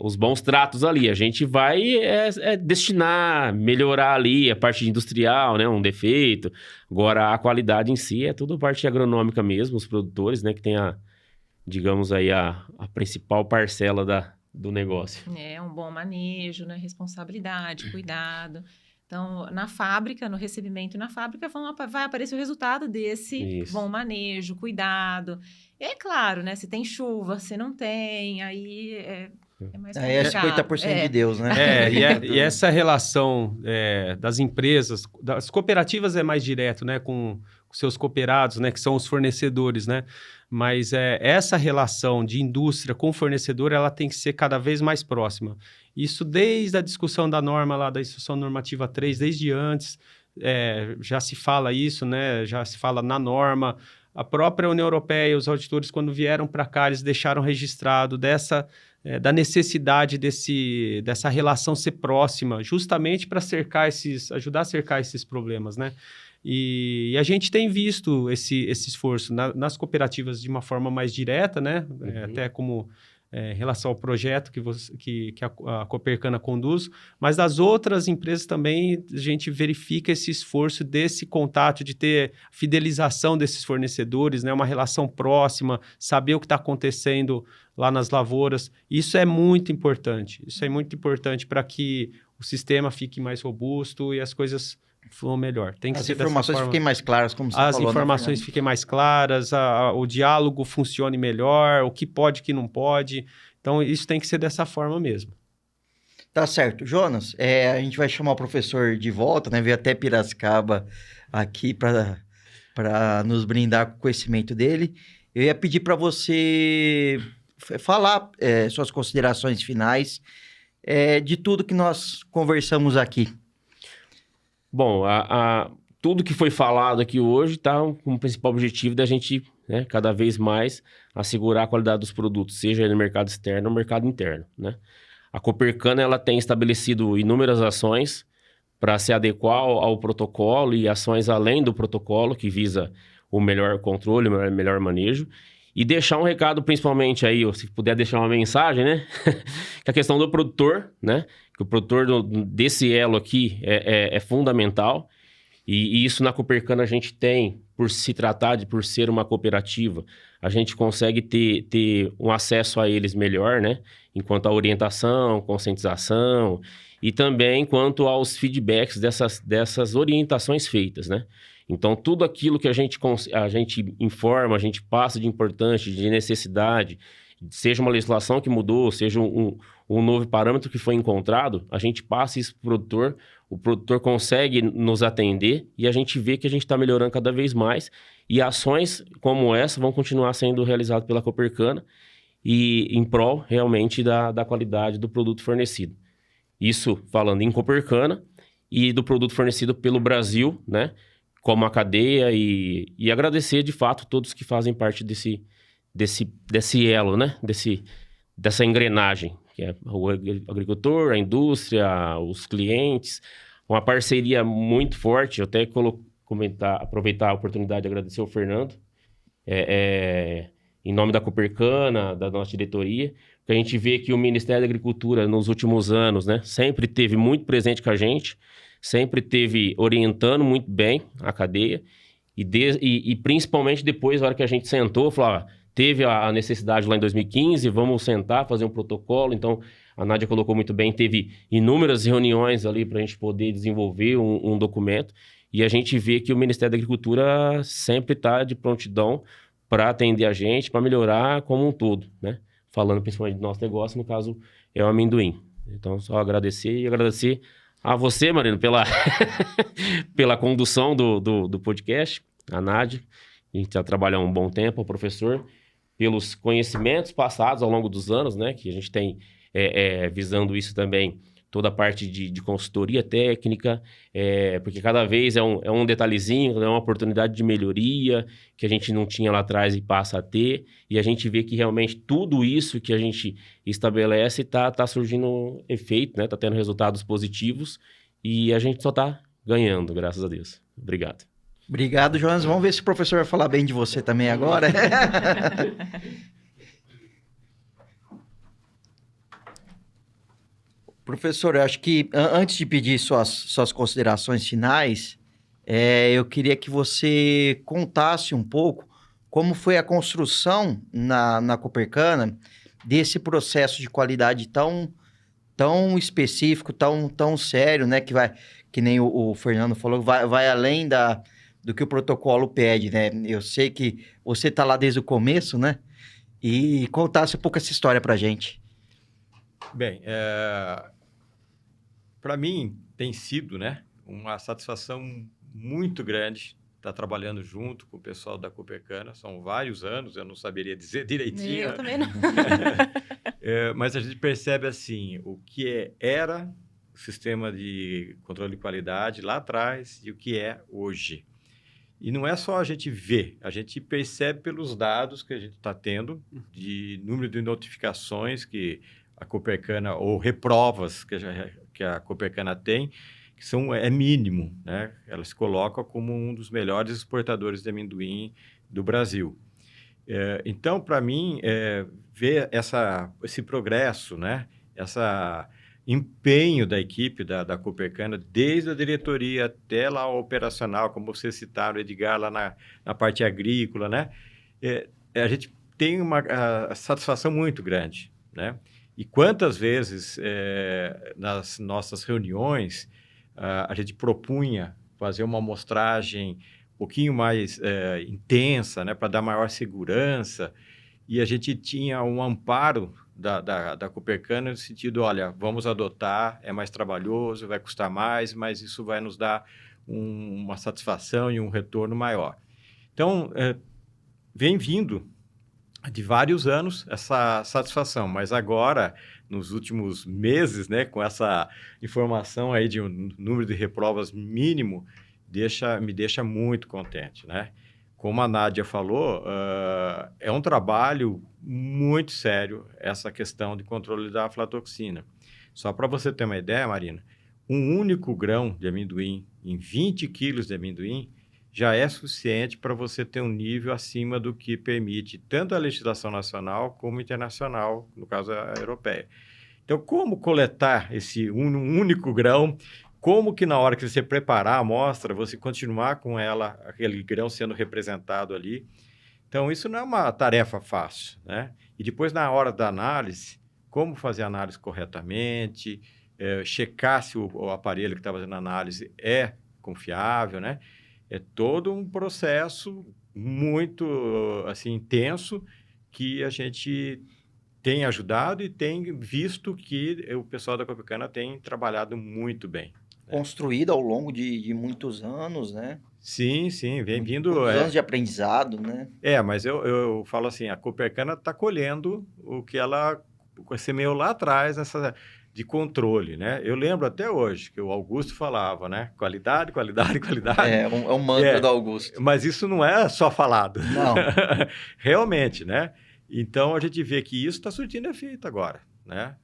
os bons tratos ali. A gente vai destinar, melhorar ali a parte industrial, né? Um defeito. Agora, a qualidade em si é tudo parte agronômica mesmo, os produtores, né? Que tem digamos aí, a principal parcela do negócio. Um bom manejo, né? Responsabilidade, cuidado. Então, na fábrica, no recebimento na fábrica, vai aparecer o resultado desse bom manejo, cuidado. E é claro, né? Se tem chuva, se não tem, aí é mais complicado. É 50% de Deus, né? E essa relação das empresas, das cooperativas é mais direto, né? Com seus cooperados, né? Que são os fornecedores, né? Mas essa relação de indústria com fornecedor, ela tem que ser cada vez mais próxima. Isso desde a discussão da norma lá, da Instrução Normativa 3, desde antes, já se fala isso, né? Já se fala na norma. A própria União Europeia, os auditores, quando vieram para cá, eles deixaram registrado da necessidade dessa relação ser próxima, justamente para ajudar a cercar esses problemas, né? E a gente tem visto esse esforço nas cooperativas de uma forma mais direta, né? Até como em relação ao projeto que a Copercana conduz, mas das outras empresas também a gente verifica esse esforço desse contato, de ter fidelização desses fornecedores, né? Uma relação próxima, saber o que está acontecendo lá nas lavouras. Isso é muito importante. Isso é muito importante para que o sistema fique mais robusto e as coisas fluam melhor. Tem que as ser informações fiquem mais claras, como você falou. As informações fiquem mais claras, o diálogo funcione melhor, o que pode, o que não pode. Então, isso tem que ser dessa forma mesmo. Tá certo. Jonas, a gente vai chamar o professor de volta, né? Veio até Piracicaba aqui para nos brindar com o conhecimento dele. Eu ia pedir para você falar suas considerações finais de tudo que nós conversamos aqui. Bom, tudo que foi falado aqui hoje está com o principal objetivo da gente, né, cada vez mais assegurar a qualidade dos produtos, seja no mercado externo ou no mercado interno, né? A Copercana, ela tem estabelecido inúmeras ações para se adequar ao protocolo e ações além do protocolo, que visa o melhor controle, o melhor manejo. E deixar um recado, principalmente aí, se puder deixar uma mensagem, né? Que a questão do produtor, né? Que o produtor desse elo aqui é fundamental. E isso na Copercana a gente tem, por se tratar por ser uma cooperativa, a gente consegue ter um acesso a eles melhor, né? Enquanto à orientação, conscientização e também quanto aos feedbacks dessas orientações feitas, né? Então, tudo aquilo que a gente informa, a gente passa de importante, de necessidade, seja uma legislação que mudou, seja um novo parâmetro que foi encontrado, a gente passa isso para o produtor consegue nos atender e a gente vê que a gente está melhorando cada vez mais e ações como essa vão continuar sendo realizadas pela Copercana e em prol realmente da qualidade do produto fornecido. Isso falando em Copercana e do produto fornecido pelo Brasil, né? Como a cadeia e agradecer de fato todos que fazem parte desse elo, né? Dessa engrenagem, que é o agricultor, a indústria, os clientes, uma parceria muito forte. Eu até aproveitar a oportunidade de agradecer ao Fernando, em nome da Copercana, da nossa diretoria, que a gente vê que o Ministério da Agricultura, nos últimos anos, né, sempre teve muito presente com a gente, sempre teve orientando muito bem a cadeia, e principalmente depois, na hora que a gente sentou, falou, teve a necessidade lá em 2015, vamos sentar, fazer um protocolo. Então, a Nádia colocou muito bem, teve inúmeras reuniões ali para a gente poder desenvolver um documento, e a gente vê que o Ministério da Agricultura sempre está de prontidão para atender a gente, para melhorar como um todo, né? Falando principalmente do nosso negócio, no caso, é o amendoim. Então, só agradecer a você, Marino, pela condução do podcast, a Nádia, a gente já trabalha há um bom tempo, o professor, pelos conhecimentos passados ao longo dos anos, né? Que a gente tem visando isso também, toda a parte de consultoria técnica, porque cada vez é um detalhezinho, é uma oportunidade de melhoria que a gente não tinha lá atrás e passa a ter, e a gente vê que realmente tudo isso que a gente estabelece tá surgindo efeito, né? Tá tendo resultados positivos, e a gente só tá ganhando, graças a Deus. Obrigado. Obrigado, Jonas. Vamos ver se o professor vai falar bem de você também agora. Professor, eu acho que antes de pedir suas considerações finais, eu queria que você contasse um pouco como foi a construção na Copercana desse processo de qualidade tão específico, tão sério, né? Que nem o Fernando falou, vai além do que o protocolo pede, né? Eu sei que você está lá desde o começo, né? E contasse um pouco essa história para a gente. Bem, para mim tem sido, né, uma satisfação muito grande estar trabalhando junto com o pessoal da Copercana. São vários anos, eu não saberia dizer direitinho. Eu também não. Mas a gente percebe assim, o que era o sistema de controle de qualidade lá atrás e o que é hoje. E não é só a gente ver, a gente percebe pelos dados que a gente está tendo, de número de notificações que a Copercana, ou reprovas que a Copercana tem, que é mínimo, né? Ela se coloca como um dos melhores exportadores de amendoim do Brasil. Então, para mim, ver esse progresso, né? Esse empenho da equipe da Copercana, desde a diretoria até lá o operacional, como vocês citaram, o Edgar, lá na parte agrícola, né? A gente tem uma satisfação muito grande, né? E quantas vezes, nas nossas reuniões, a gente propunha fazer uma amostragem um pouquinho mais intensa, né, para dar maior segurança, e a gente tinha um amparo da Copercana no sentido, olha, vamos adotar, é mais trabalhoso, vai custar mais, mas isso vai nos dar uma satisfação e um retorno maior. Então, vem vindo de vários anos essa satisfação, mas agora, nos últimos meses, né, com essa informação aí de um número de reprovas mínimo, me deixa muito contente, né? Como a Nádia falou, é um trabalho muito sério essa questão de controle da aflatoxina. Só para você ter uma ideia, Marina, um único grão de amendoim em 20 quilos de amendoim já é suficiente para você ter um nível acima do que permite tanto a legislação nacional como internacional, no caso a europeia. Então, como coletar esse único grão? Como que na hora que você preparar a amostra, você continuar com aquele grão sendo representado ali? Então, isso não é uma tarefa fácil, né? E depois, na hora da análise, como fazer a análise corretamente, checar se o aparelho que está fazendo a análise é confiável, né? É todo um processo muito assim, intenso que a gente tem ajudado e tem visto que o pessoal da Copercana tem trabalhado muito bem. Construída ao longo de muitos anos, né? Sim, vem vindo... Muitos anos de aprendizado, né? Mas eu falo assim, a Copercana está colhendo o que ela semeou lá atrás, de controle, né? Eu lembro até hoje que o Augusto falava, né? Qualidade, qualidade, qualidade. É um mantra do Augusto. Mas isso não é só falado. Não. Realmente, né? Então, a gente vê que isso está surtindo efeito agora, né?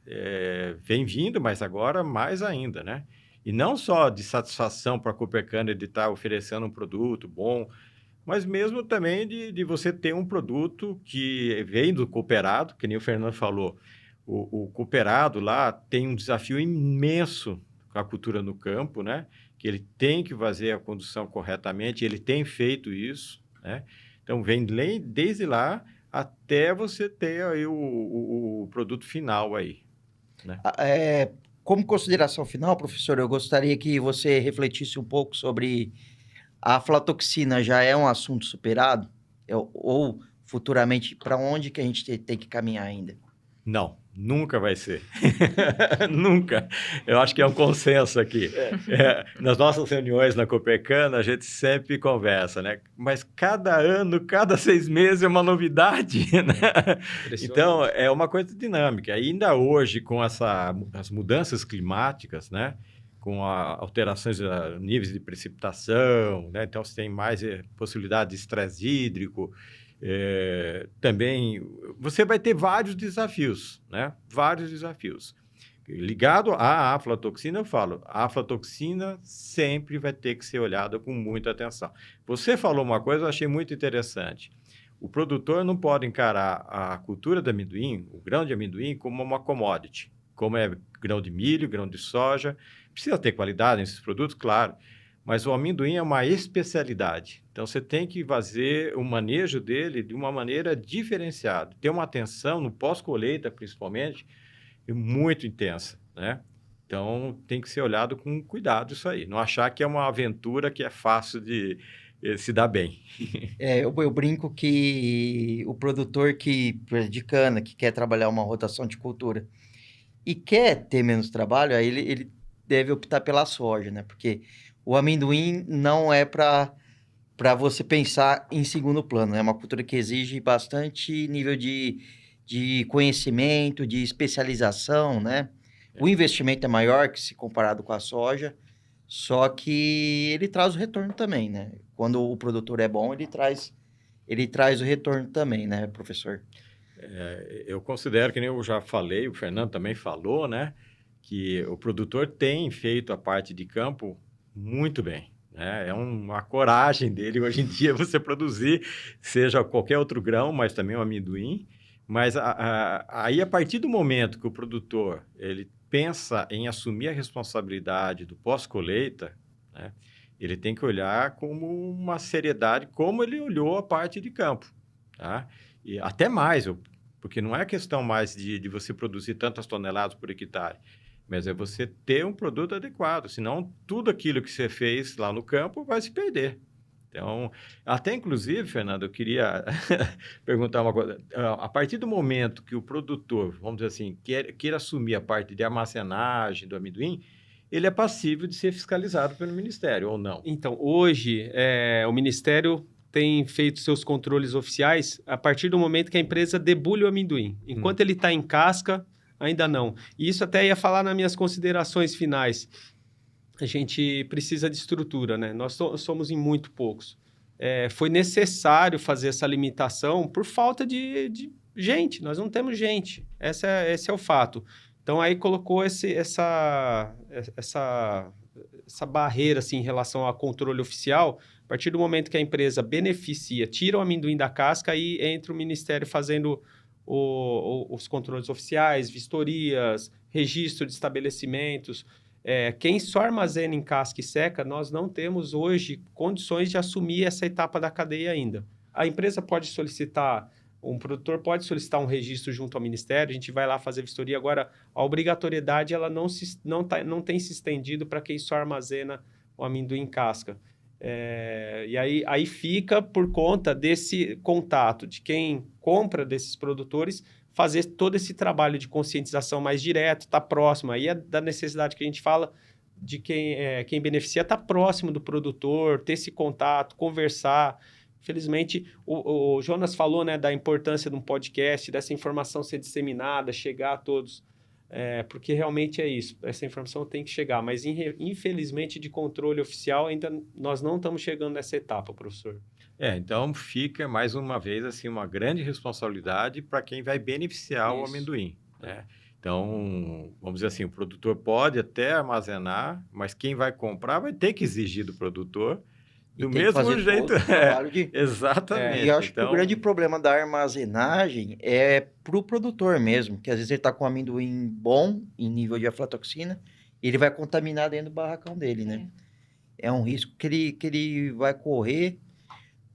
Vem vindo, mas agora mais ainda, né? E não só de satisfação para a Copercana de estar oferecendo um produto bom, mas mesmo também de você ter um produto que vem do cooperado, que nem o Fernando falou. O cooperado lá tem um desafio imenso com a cultura no campo, né? Que ele tem que fazer a condução corretamente, ele tem feito isso, né? Então, vem desde lá até você ter aí o produto final aí, né? Como consideração final, professor, eu gostaria que você refletisse um pouco sobre a aflatoxina. Já é um assunto superado? Ou futuramente, para onde que a gente tem que caminhar ainda? Não, nunca vai ser. Nunca. Eu acho que é um consenso aqui. Nas nossas reuniões na Copercana, a gente sempre conversa, né? Mas cada ano, cada 6 meses é uma novidade, né? Então, é uma coisa dinâmica. Ainda hoje, com as mudanças climáticas, né? Com alterações de níveis de precipitação, né? Então, você tem mais possibilidade de estresse hídrico. Também você vai ter vários desafios, né? Vários desafios. Ligado à aflatoxina, eu falo, a aflatoxina sempre vai ter que ser olhada com muita atenção. Você falou uma coisa que eu achei muito interessante. O produtor não pode encarar a cultura de amendoim, o grão de amendoim, como uma commodity, como é grão de milho, grão de soja. Precisa ter qualidade nesses produtos, claro. Mas o amendoim é uma especialidade. Então, você tem que fazer o manejo dele de uma maneira diferenciada. Ter uma atenção no pós-colheita, principalmente, muito intensa, né? Então, tem que ser olhado com cuidado isso aí. Não achar que é uma aventura que é fácil de se dar bem. Eu brinco que o produtor de cana, que quer trabalhar uma rotação de cultura e quer ter menos trabalho, aí ele deve optar pela soja, né? Porque o amendoim não é para você pensar em segundo plano. É uma cultura que exige bastante nível de conhecimento, de especialização, né? O investimento é maior que se comparado com a soja, só que ele traz o retorno também, né? Quando o produtor é bom, ele traz o retorno também, né, professor? Eu considero, que nem eu já falei, o Fernando também falou, né? Que o produtor tem feito a parte de campo muito bem, né? É uma coragem dele hoje em dia você produzir, seja qualquer outro grão, mas também o amendoim. Mas aí, a partir do momento que o produtor ele pensa em assumir a responsabilidade do pós-colheita, né, ele tem que olhar como uma seriedade, como ele olhou a parte de campo, tá? E até mais, porque não é questão mais de você produzir tantas toneladas por hectare, mas é você ter um produto adequado, senão tudo aquilo que você fez lá no campo vai se perder. Então, até inclusive, Fernando, eu queria perguntar uma coisa. A partir do momento que o produtor, vamos dizer assim, queira assumir a parte de armazenagem do amendoim, ele é passível de ser fiscalizado pelo Ministério, ou não? Então, hoje, o Ministério tem feito seus controles oficiais a partir do momento que a empresa debulha o amendoim. Enquanto ele está em casca, ainda não. E isso até ia falar nas minhas considerações finais. A gente precisa de estrutura, né? Nós somos em muito poucos. Foi necessário fazer essa limitação por falta de gente. Nós não temos gente. Esse é o fato. Então, aí colocou essa barreira assim, em relação ao controle oficial. A partir do momento que a empresa beneficia, tira o amendoim da casca, aí entra o Ministério fazendo os controles oficiais, vistorias, registro de estabelecimentos. Quem só armazena em casca e seca, nós não temos hoje condições de assumir essa etapa da cadeia ainda. A empresa pode solicitar, um produtor pode solicitar um registro junto ao Ministério, a gente vai lá fazer vistoria. Agora, a obrigatoriedade ela não tem se estendido para quem só armazena o amendoim em casca. E aí fica por conta desse contato de quem compra desses produtores, fazer todo esse trabalho de conscientização mais direto, tá próximo. Aí é da necessidade que a gente fala de quem beneficia estar próximo do produtor, ter esse contato, conversar. Infelizmente, o Jonas falou, né, da importância de um podcast, dessa informação ser disseminada, chegar a todos, porque realmente é isso, essa informação tem que chegar, mas infelizmente de controle oficial ainda nós não estamos chegando nessa etapa, professor. Então fica mais uma vez assim uma grande responsabilidade para quem vai beneficiar o amendoim, né? Então, vamos dizer assim, o produtor pode até armazenar, mas quem vai comprar vai ter que exigir do produtor do mesmo jeito. Exatamente. E eu acho que o grande problema da armazenagem é para o produtor mesmo, que às vezes ele está com um amendoim bom em nível de aflatoxina e ele vai contaminar dentro do barracão dele, né? É um risco que ele vai correr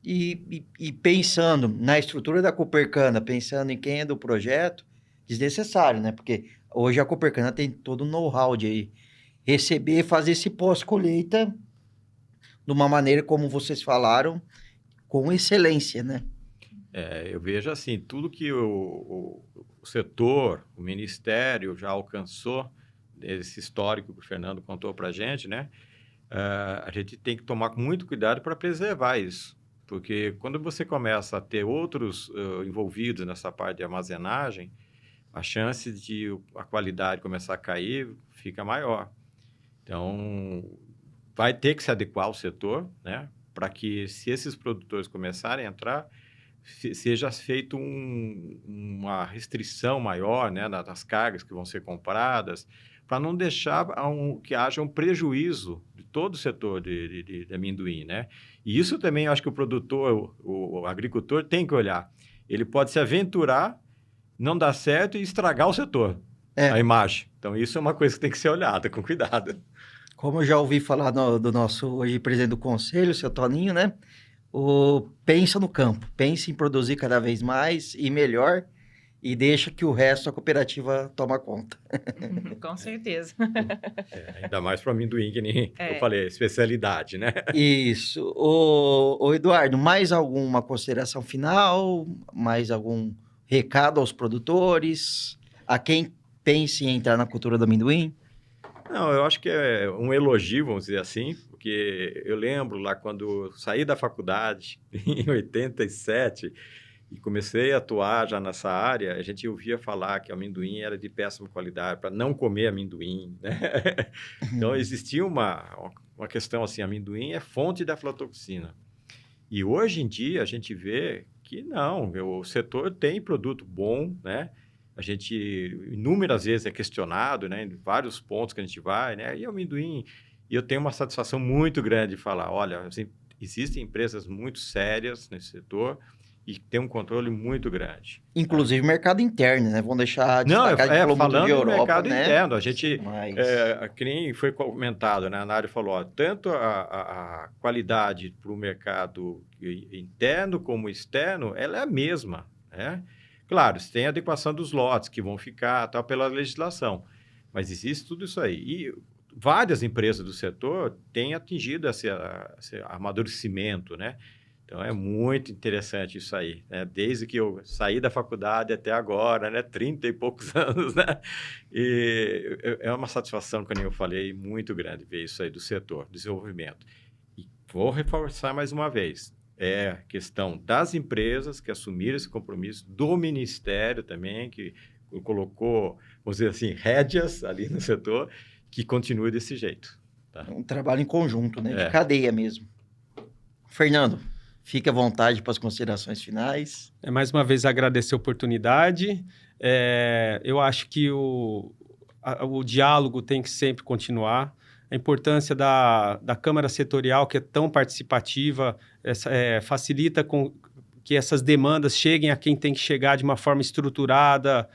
e pensando na estrutura da Copercana, pensando em quem é do projeto, desnecessário, né? Porque hoje a Copercana tem todo o know-how de receber e fazer esse pós-colheita de uma maneira, como vocês falaram, com excelência, né? Eu vejo assim, tudo que o setor, o Ministério já alcançou, esse histórico que o Fernando contou para a gente, né? A gente tem que tomar muito cuidado para preservar isso. Porque quando você começa a ter outros envolvidos nessa parte de armazenagem, a chance de a qualidade começar a cair fica maior. Então, vai ter que se adequar ao setor, né? Para que, se esses produtores começarem a entrar, seja feita uma restrição maior, né, das cargas que vão ser compradas, para não deixar que haja um prejuízo de todo o setor de amendoim, né? E isso também eu acho que o produtor, o agricultor tem que olhar. Ele pode se aventurar, não dar certo e estragar o setor, a imagem. Então, isso é uma coisa que tem que ser olhada com cuidado. Como eu já ouvi falar do nosso hoje presidente do conselho, o seu Toninho, né? Pensa no campo, pensa em produzir cada vez mais e melhor e deixa que o resto da cooperativa toma conta. Com certeza. Ainda mais para amendoim, que nem eu falei, especialidade, né? Isso. Ô Eduardo, mais alguma consideração final? Mais algum recado aos produtores? A quem pense em entrar na cultura do amendoim? Não, eu acho que é um elogio, vamos dizer assim, porque eu lembro lá quando eu saí da faculdade, em 87, e comecei a atuar já nessa área, a gente ouvia falar que o amendoim era de péssima qualidade, para não comer amendoim, né? Então, existia uma questão assim, amendoim é fonte de aflatoxina. E hoje em dia, a gente vê que não, o setor tem produto bom, né? A gente, inúmeras vezes, é questionado, né? Em vários pontos que a gente vai, né? E o amendoim, e eu tenho uma satisfação muito grande de falar, olha, assim, existem empresas muito sérias nesse setor e tem um controle muito grande. Inclusive mercado interno, né? Vamos deixar destacar falando de Europa, do mercado né? interno, a gente, que nem foi comentado, né? A Nádia falou, ó, tanto a qualidade para o mercado interno como externo, ela é a mesma, né? Claro, tem a adequação dos lotes que vão ficar tal, pela legislação, mas existe tudo isso aí. E várias empresas do setor têm atingido esse amadurecimento, né? Então, é muito interessante isso aí, né? Desde que eu saí da faculdade até agora, né? 30 e poucos anos, né? E é uma satisfação, como eu falei, muito grande ver isso aí do setor, desenvolvimento. E vou reforçar mais uma vez. É a questão das empresas que assumiram esse compromisso, do Ministério também, que colocou, vamos dizer assim, rédeas ali no setor, que continue desse jeito. Tá? Um trabalho em conjunto, né? De cadeia mesmo. Fernando, fique à vontade para as considerações finais. Mais uma vez, agradecer a oportunidade. Eu acho que o diálogo tem que sempre continuar. A importância da Câmara Setorial, que é tão participativa, facilita que essas demandas cheguem a quem tem que chegar de uma forma estruturada,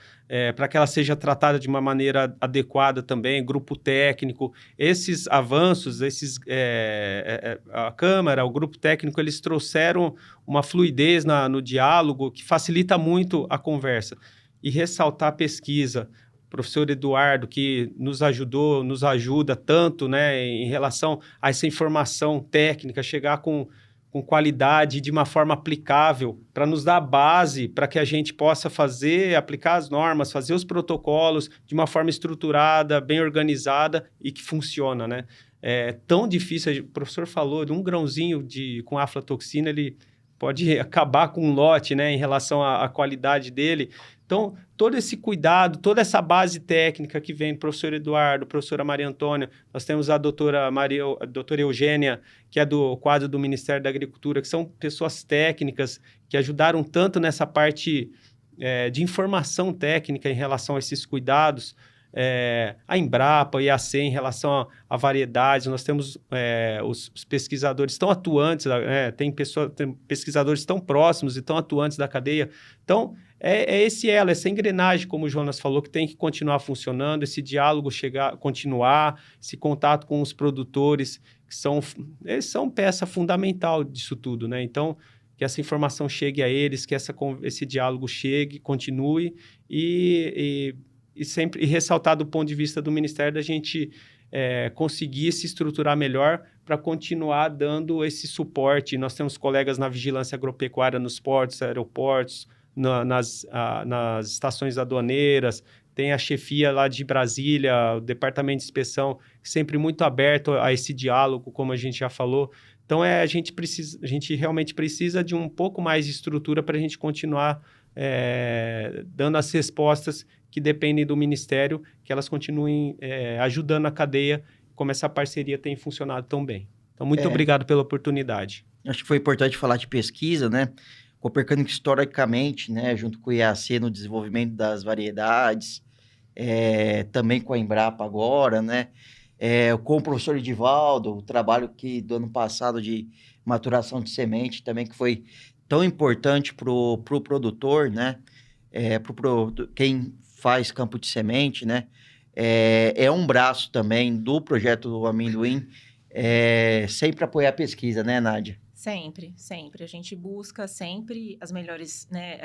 para que ela seja tratada de uma maneira adequada também, grupo técnico. Esses avanços, a Câmara, o grupo técnico, eles trouxeram uma fluidez no diálogo que facilita muito a conversa. E ressaltar a pesquisa. Professor Eduardo, que nos ajuda tanto, né, em relação a essa informação técnica, chegar com com qualidade, de uma forma aplicável, para nos dar a base para que a gente possa aplicar as normas, fazer os protocolos de uma forma estruturada, bem organizada e que funciona, né? É tão difícil, o professor falou, de um grãozinho com aflatoxina, ele pode acabar com um lote, né, em relação à qualidade dele. Então, todo esse cuidado, toda essa base técnica que vem do professor Eduardo, professora Maria Antônia, nós temos a doutora Eugênia, que é do quadro do Ministério da Agricultura, que são pessoas técnicas que ajudaram tanto nessa parte de informação técnica em relação a esses cuidados. A Embrapa e a IAC em relação a variedades, nós temos os pesquisadores tão atuantes, tem pesquisadores tão próximos e tão atuantes da cadeia. Então, essa engrenagem, como o Jonas falou, que tem que continuar funcionando, esse diálogo continuar, esse contato com os produtores, eles são peça fundamental disso tudo, né? Então, que essa informação chegue a eles, que esse diálogo continue e sempre ressaltar do ponto de vista do Ministério da gente conseguir se estruturar melhor para continuar dando esse suporte. Nós temos colegas na vigilância agropecuária nos portos, aeroportos, nas estações aduaneiras, tem a chefia lá de Brasília, o departamento de inspeção, sempre muito aberto a esse diálogo, como a gente já falou. Então, a gente realmente precisa de um pouco mais de estrutura para a gente continuar dando as respostas que dependem do Ministério, que elas continuem ajudando a cadeia, como essa parceria tem funcionado tão bem. Então, muito obrigado pela oportunidade. Acho que foi importante falar de pesquisa, né? Copercano, historicamente, né, junto com o IAC no desenvolvimento das variedades, também com a Embrapa agora, né? Com o professor Edivaldo, o trabalho do ano passado de maturação de semente também, que foi tão importante para o produtor, né? Quem faz campo de semente, né? É um braço também do projeto do Amendoim, sempre apoiar a pesquisa, né, Nádia? Sempre, sempre. A gente busca sempre as melhores, né?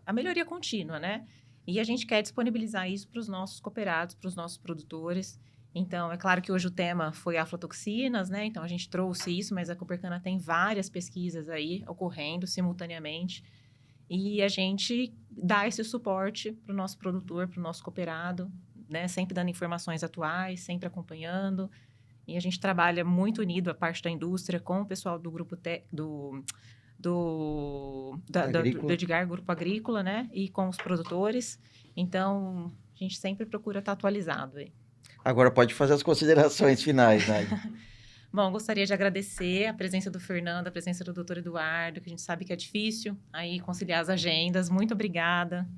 A melhoria contínua, né? E a gente quer disponibilizar isso para os nossos cooperados, para os nossos produtores. Então, é claro que hoje o tema foi aflatoxinas, né? Então, a gente trouxe isso, mas a Copercana tem várias pesquisas aí ocorrendo simultaneamente. E a gente dá esse suporte para o nosso produtor, para o nosso cooperado, né? Sempre dando informações atuais, sempre acompanhando. E a gente trabalha muito unido, a parte da indústria, com o pessoal do grupo do Edgar, Grupo Agrícola, né? E com os produtores. Então, a gente sempre procura estar atualizado aí. Agora pode fazer as considerações finais, Nádia. Bom, gostaria de agradecer a presença do Fernando, a presença do Dr. Eduardo, que a gente sabe que é difícil aí conciliar as agendas. Muito obrigada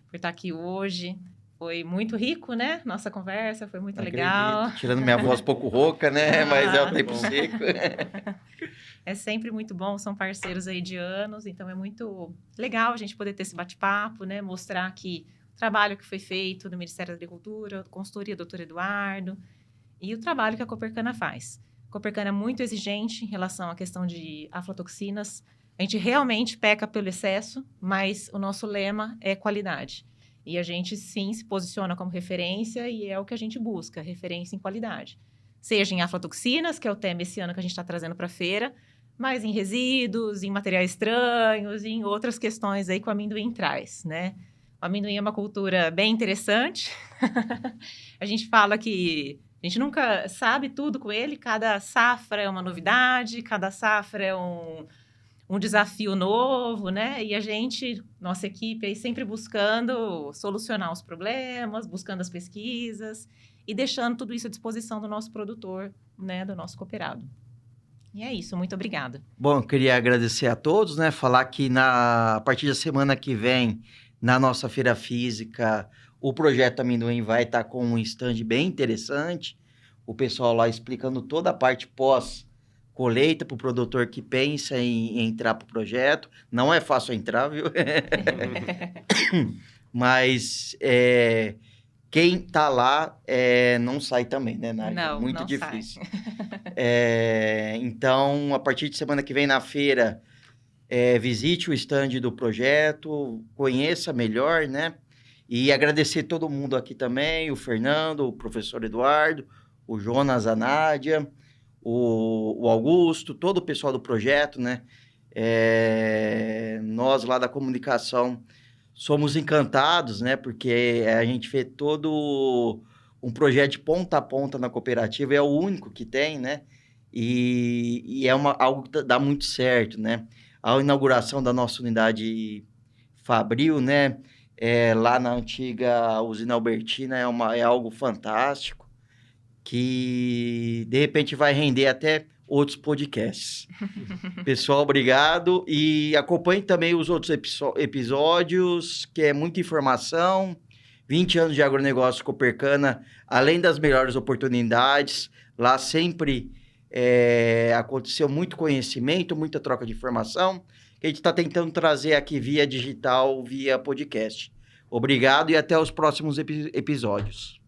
por estar aqui hoje. Foi muito rico, né? Nossa conversa foi muito legal. Tirando minha voz um pouco rouca, né? Mas é o tempo seco. É sempre muito bom, são parceiros aí de anos, então é muito legal a gente poder ter esse bate-papo, né? Mostrar que o trabalho que foi feito no Ministério da Agricultura, consultoria do Dr. Eduardo, e o trabalho que a Copercana faz. A Copercana é muito exigente em relação à questão de aflatoxinas. A gente realmente peca pelo excesso, mas o nosso lema é qualidade. E a gente, sim, se posiciona como referência e é o que a gente busca, referência em qualidade. Seja em aflatoxinas, que é o tema esse ano que a gente está trazendo para a feira, mas em resíduos, em materiais estranhos e em outras questões aí que o amendoim traz, né? O amendoim é uma cultura bem interessante. A gente fala que a gente nunca sabe tudo com ele, cada safra é uma novidade, cada safra é um desafio novo, né? E a gente, nossa equipe, aí sempre buscando solucionar os problemas, buscando as pesquisas e deixando tudo isso à disposição do nosso produtor, né? Do nosso cooperado. E é isso, muito obrigada. Bom, eu queria agradecer a todos, né? Falar que a partir da semana que vem, na nossa feira física, o Projeto Amendoim vai estar com um stand bem interessante. O pessoal lá explicando toda a parte pós-colheita para o produtor que pensa em entrar para o projeto. Não é fácil entrar, viu? Mas quem está lá não sai também, né, Nádia? Não, muito não difícil. Então, a partir de semana que vem na feira, visite o stand do projeto, conheça melhor, né? E agradecer todo mundo aqui também, o Fernando, o professor Eduardo, o Jonas, a Nádia, o Augusto, todo o pessoal do projeto, né? Nós lá da comunicação somos encantados, né? Porque a gente fez todo um projeto de ponta a ponta na cooperativa, é o único que tem, né? E é algo que dá muito certo, né? A inauguração da nossa unidade Fabril, né? Lá na antiga usina Albertina é algo fantástico que, de repente, vai render até outros podcasts. Pessoal, obrigado. E acompanhe também os outros episódios, que é muita informação. 20 anos de agronegócio Copercana, além das melhores oportunidades. Lá sempre aconteceu muito conhecimento, muita troca de informação, que a gente está tentando trazer aqui via digital, via podcast. Obrigado e até os próximos episódios.